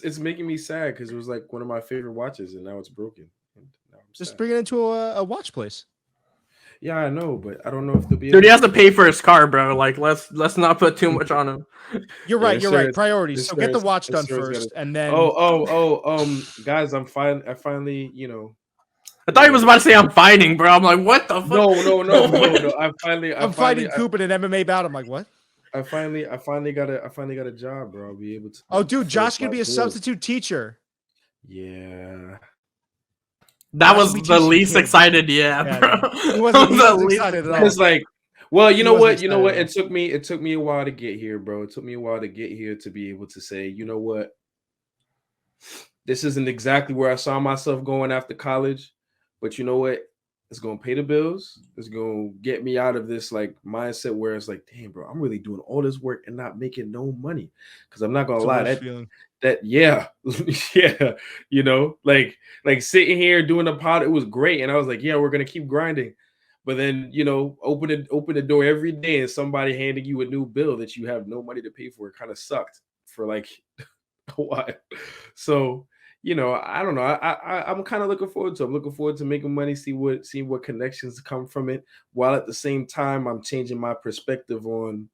S2: It's making me sad because it was like one of my favorite watches and now it's broken. And now I'm
S1: Just
S2: sad.
S1: bring it into a watch place.
S2: Yeah, I know, but I don't know if they'll be.
S3: Dude, he has to pay for his car, bro. Like, let's not put too much on him.
S1: You're right.
S2: this
S1: You're
S2: sir
S1: right. Priorities.
S2: this
S1: So get the
S2: sir
S1: watch
S2: this
S1: done
S2: sir's
S1: first,
S2: gotta-
S1: and then.
S2: Guys, I finally,
S3: I thought he was about to say I'm fighting, bro. I'm like, what the fuck?
S2: No.
S1: I'm fighting Coop in an MMA bout. I'm like, what?
S2: I finally got a job, bro. I'll be able to.
S1: Oh, dude,
S2: fulfill
S1: Josh
S2: my
S1: gonna be a
S2: goals.
S1: substitute teacher.
S2: Yeah.
S3: That
S1: Josh
S3: was
S1: will be
S3: the
S1: teaching
S3: least
S1: kids.
S3: excited,
S1: Yeah,
S3: bro.
S1: He wasn't
S3: The least-
S1: excited at all.
S2: It's like, well, you know
S1: wasn't
S2: what?
S1: excited.
S2: It took me a while to get here, bro. It took me a while to get here to be able to say, you know what? This isn't exactly where I saw myself going after college, but you know what? It's gonna pay the bills. It's gonna get me out of this like mindset where it's like, damn, bro, I'm really doing all this work and not making no money. Because I'm not gonna
S1: It's a
S2: lie,
S1: worse feeling.
S2: yeah, like sitting here doing a pod, it was great, and I was like, yeah, we're gonna keep grinding. But then open the door every day, and somebody handing you a new bill that you have no money to pay for. It kind of sucked for like a while. So I don't know. I'm kind of looking forward to. I'm looking forward to making money, see what connections come from it, while at the same time I'm changing my perspective on,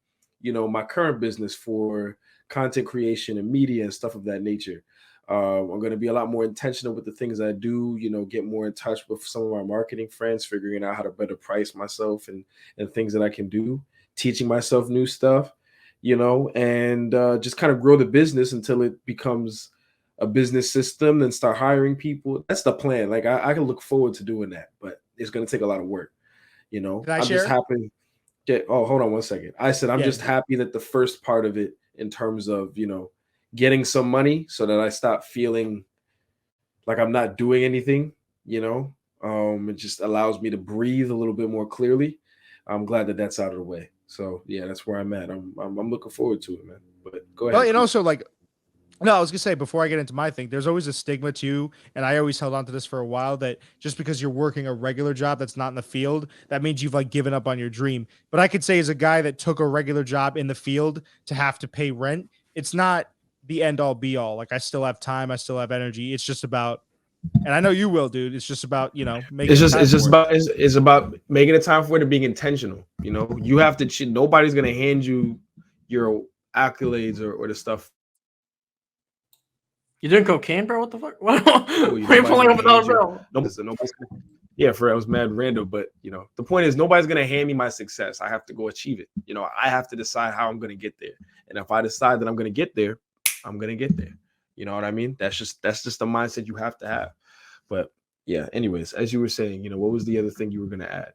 S2: my current business for content creation and media and stuff of that nature. I'm going to be a lot more intentional with the things I do. Get more in touch with some of my marketing friends, figuring out how to better price myself and things that I can do, teaching myself new stuff, and just kind of grow the business until it becomes a business system and start hiring people. That's the plan. Like I can look forward to doing that, but it's going to take a lot of work.
S1: Can I
S2: I'm
S1: share?
S2: just happy. Hold on one second. I said I'm
S1: Yeah.
S2: just happy that the first part of it, in terms of getting some money, so that I stop feeling like I'm not doing anything. It just allows me to breathe a little bit more clearly. I'm glad that that's out of the way. So yeah, that's where I'm at. I'm looking forward to it, man. But go ahead.
S1: Well, and also like, no, I was gonna say before I get into my thing, there's always a stigma too, and I always held on to this for a while, that just because you're working a regular job that's not in the field, that means you've like given up on your dream. But I could say as a guy that took a regular job in the field to have to pay rent, it's not the end all be all. Like I still have time, I still have energy. It's just about, and I know you will, dude. It's just about making.
S2: It's about making a time for it and being intentional. You have to. Nobody's gonna hand you your accolades or the stuff.
S3: You doing cocaine, bro? What the fuck? What?
S2: Nobody's
S3: Why are you pulling up
S2: gonna
S3: $1,000
S2: hand
S3: bill?
S2: nobody's gonna, yeah, for I was mad random, but the point is nobody's gonna hand me my success. I have to go achieve it. I have to decide how I'm gonna get there. And if I decide that I'm gonna get there, I'm gonna get there. You know what I mean? That's just the mindset you have to have. But yeah, anyways, as you were saying, what was the other thing you were gonna add?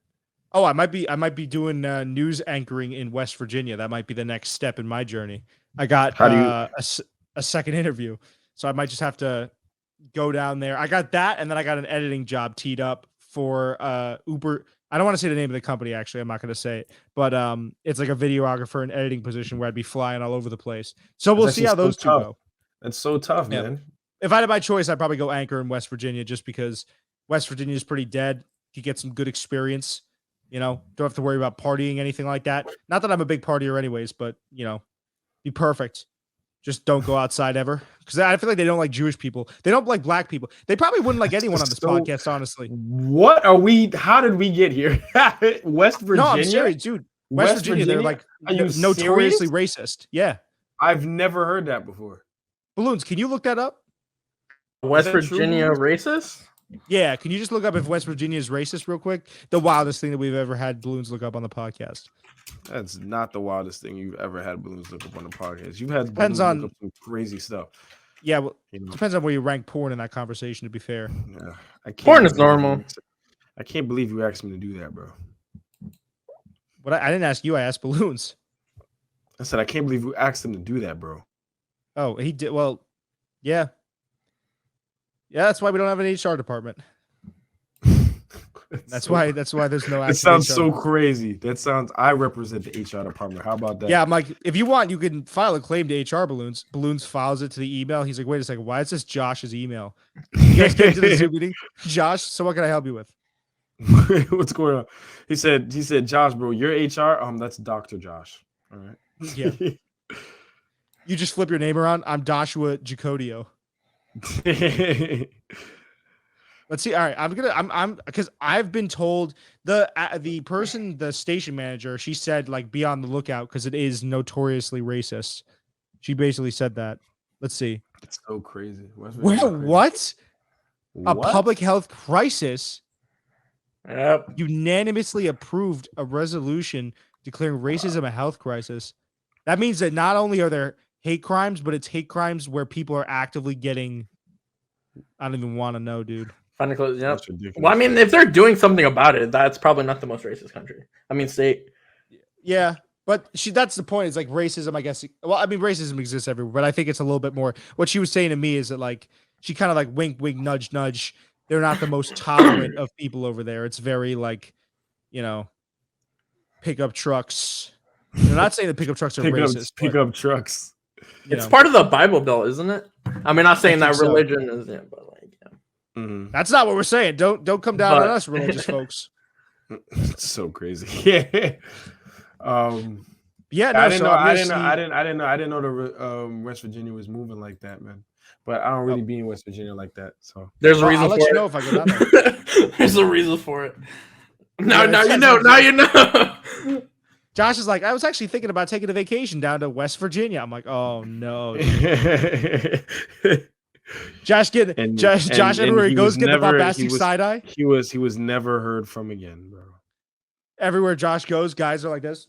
S1: Oh, I might be doing news anchoring in West Virginia. That might be the next step in my journey. I got a second interview, so I might just have to go down there. I got that, and then I got an editing job teed up for Uber. I don't want to say the name of the company, actually. I'm not going to say it, but it's like a videographer and editing position where I'd be flying all over the place. So we'll see how those two go.
S2: That's so tough,
S1: Yeah.
S2: man.
S1: If I had my choice, I'd probably go anchor in West Virginia, just because West Virginia is pretty dead. You get some good experience. Don't have to worry about partying, anything like that. Not that I'm a big partier anyways, but be perfect. Just don't go outside ever. because I feel like they don't like Jewish people. They don't like black people. They probably wouldn't like anyone on this podcast, honestly.
S2: What are we? How did we get here? West Virginia?
S1: No, I'm serious, dude. West Virginia, they're like notoriously racist. Yeah.
S2: I've never heard that before.
S1: Balloons, can you look that up?
S3: West Virginia racist?
S1: Yeah, can you just look up if West Virginia is racist real quick? The wildest thing that we've ever had Balloons look up on the podcast.
S2: That's not the wildest thing you've ever had Balloons look up on the podcast. You've had
S1: Depends
S2: Balloons
S1: on
S2: look up some crazy stuff.
S1: Yeah, well, depends on where you rank porn in that conversation, to be fair.
S2: Yeah,
S3: porn is normal.
S2: I can't believe you asked me to do that, bro.
S1: But I didn't ask you, I asked Balloons.
S2: I said I can't believe you asked him to do that, bro.
S1: Oh, he did. Well, yeah. Yeah, that's why we don't have an HR department. That's why there's no.
S2: It sounds so crazy. That sounds. I represent the HR department. How about that?
S1: Yeah, I'm like, if you want, you can file a claim to HR Balloons. Balloons files it to the email. He's like, wait a second, why is this Josh's email? You guys came to the Zoom meeting, Josh. So what can I help you with?
S2: What's going on? He said, Josh, bro, you're HR. That's Dr. Josh. All right.
S1: Yeah. You just flip your name around. I'm Joshua Jacodio. Let's see. All right, I'm because I've been told the station manager, she said like be on the lookout because it is notoriously racist. She basically said that. Let's see.
S2: It's so crazy.
S1: What? A public health crisis.
S3: Yep.
S1: Unanimously approved a resolution declaring racism a health crisis. That means that not only are there hate crimes, but it's hate crimes where people are actively getting. I don't even want to know, dude.
S3: Final close. Yeah. Well, I mean, if they're doing something about it, that's probably not the most racist country. I mean, state.
S1: Yeah, but that's the point. It's like racism, I guess. Well, I mean, racism exists everywhere, but I think it's a little bit more. What she was saying to me is that like she kind of like wink, wink, nudge, nudge. They're not the most tolerant of people over there. It's very like, pickup trucks. They're not saying that pickup trucks are racist.
S2: Pickup trucks.
S3: It's part of the Bible Belt, isn't it? I mean, not saying that religion is, but like, yeah.
S2: Mm-hmm.
S1: That's not what we're saying. Don't come down on us, religious folks.
S2: It's so crazy. Yeah.
S1: Yeah. No,
S2: I didn't know the West Virginia was moving like that, man. But I don't really be in West Virginia like that. So
S3: there's a reason
S1: I'll
S3: for
S1: let
S3: it.
S1: you know if I go down there.
S3: There's a reason for it. Now you know. Now you know.
S1: Josh is like, I was actually thinking about taking a vacation down to West Virginia. I'm like, oh no. Josh everywhere he goes getting the bombastic side eye.
S2: He was never heard from again, bro.
S1: Everywhere Josh goes, guys are like this.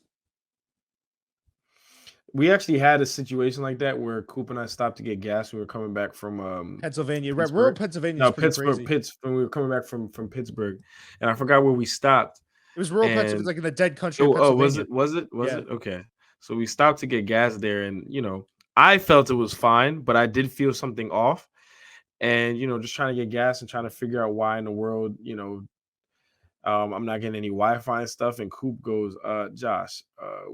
S2: We actually had a situation like that where Coop and I stopped to get gas. We were coming back from
S1: Pennsylvania. Rural Pennsylvania.
S2: No, Pittsburgh. When we were coming back from Pittsburgh, and I forgot where we stopped.
S1: It was rural Pennsylvania. It was like in the dead country.
S2: Oh, was it? Was it? Okay. So we stopped to get gas there, and I felt it was fine, but I did feel something off. And just trying to get gas and trying to figure out why in the world, I'm not getting any Wi-Fi and stuff. And Coop goes, Josh,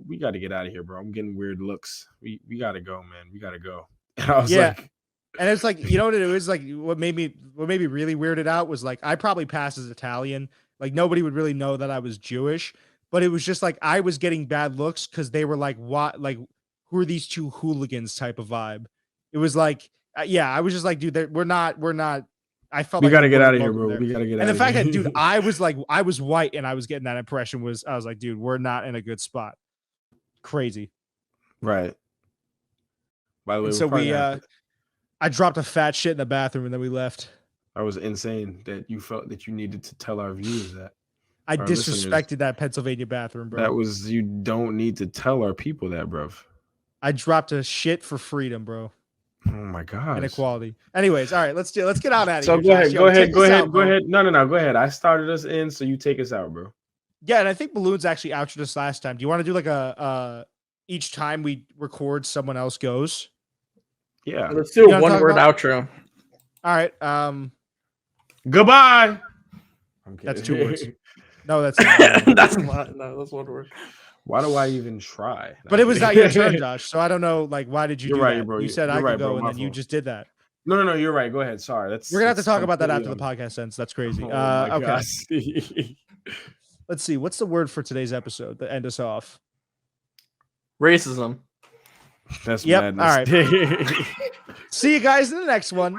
S2: we got to get out of here, bro. I'm getting weird looks. We got to go, man. We got to go. And I was like,
S1: and it's like, what it was like, what made me really weirded out was like, I probably passed as Italian. Like nobody would really know that I was Jewish, but it was just like, I was getting bad looks because they were like, what, like, who are these two hooligans type of vibe? It was like, I was just like, dude, we're not. I felt
S2: we
S1: like
S2: got to get out of here, bro. We got to get out of here.
S1: And the fact that, dude, I was white and I was getting that impression I was like, dude, we're not in a good spot. Crazy.
S2: Right. By the way,
S1: so I dropped a fat shit in the bathroom and then we left.
S2: That was insane that you felt that you needed to tell our viewers that.
S1: I disrespected that Pennsylvania bathroom, bro.
S2: You don't need to tell our people that, bro.
S1: I dropped a shit for freedom, bro.
S2: Oh my god.
S1: Inequality. Anyways, all right, let's get out of here.
S2: So go ahead. Go ahead. No, go ahead. I started us in, so you take us out, bro.
S1: Yeah, and I think Balloons actually outroed us last time. Do you want to do like a each time we record someone else goes?
S2: Yeah.
S3: Let's do a one-word outro.
S1: All right.
S2: Goodbye.
S1: That's 2 words. No, that's
S3: that's not. No, that's 1 word.
S2: Why do I even try?
S1: But it was not your turn, Josh. So I don't know. Like, why did you do that?
S2: Bro.
S1: You said I could go, and then you just did that.
S2: No. You're right. Go ahead. Sorry.
S1: We're gonna have to talk about that after the podcast ends. That's crazy. Okay. Let's see. What's the word for today's episode to end us off?
S3: Racism.
S2: That's
S1: Yep,
S2: madness.
S1: See you guys in the next one.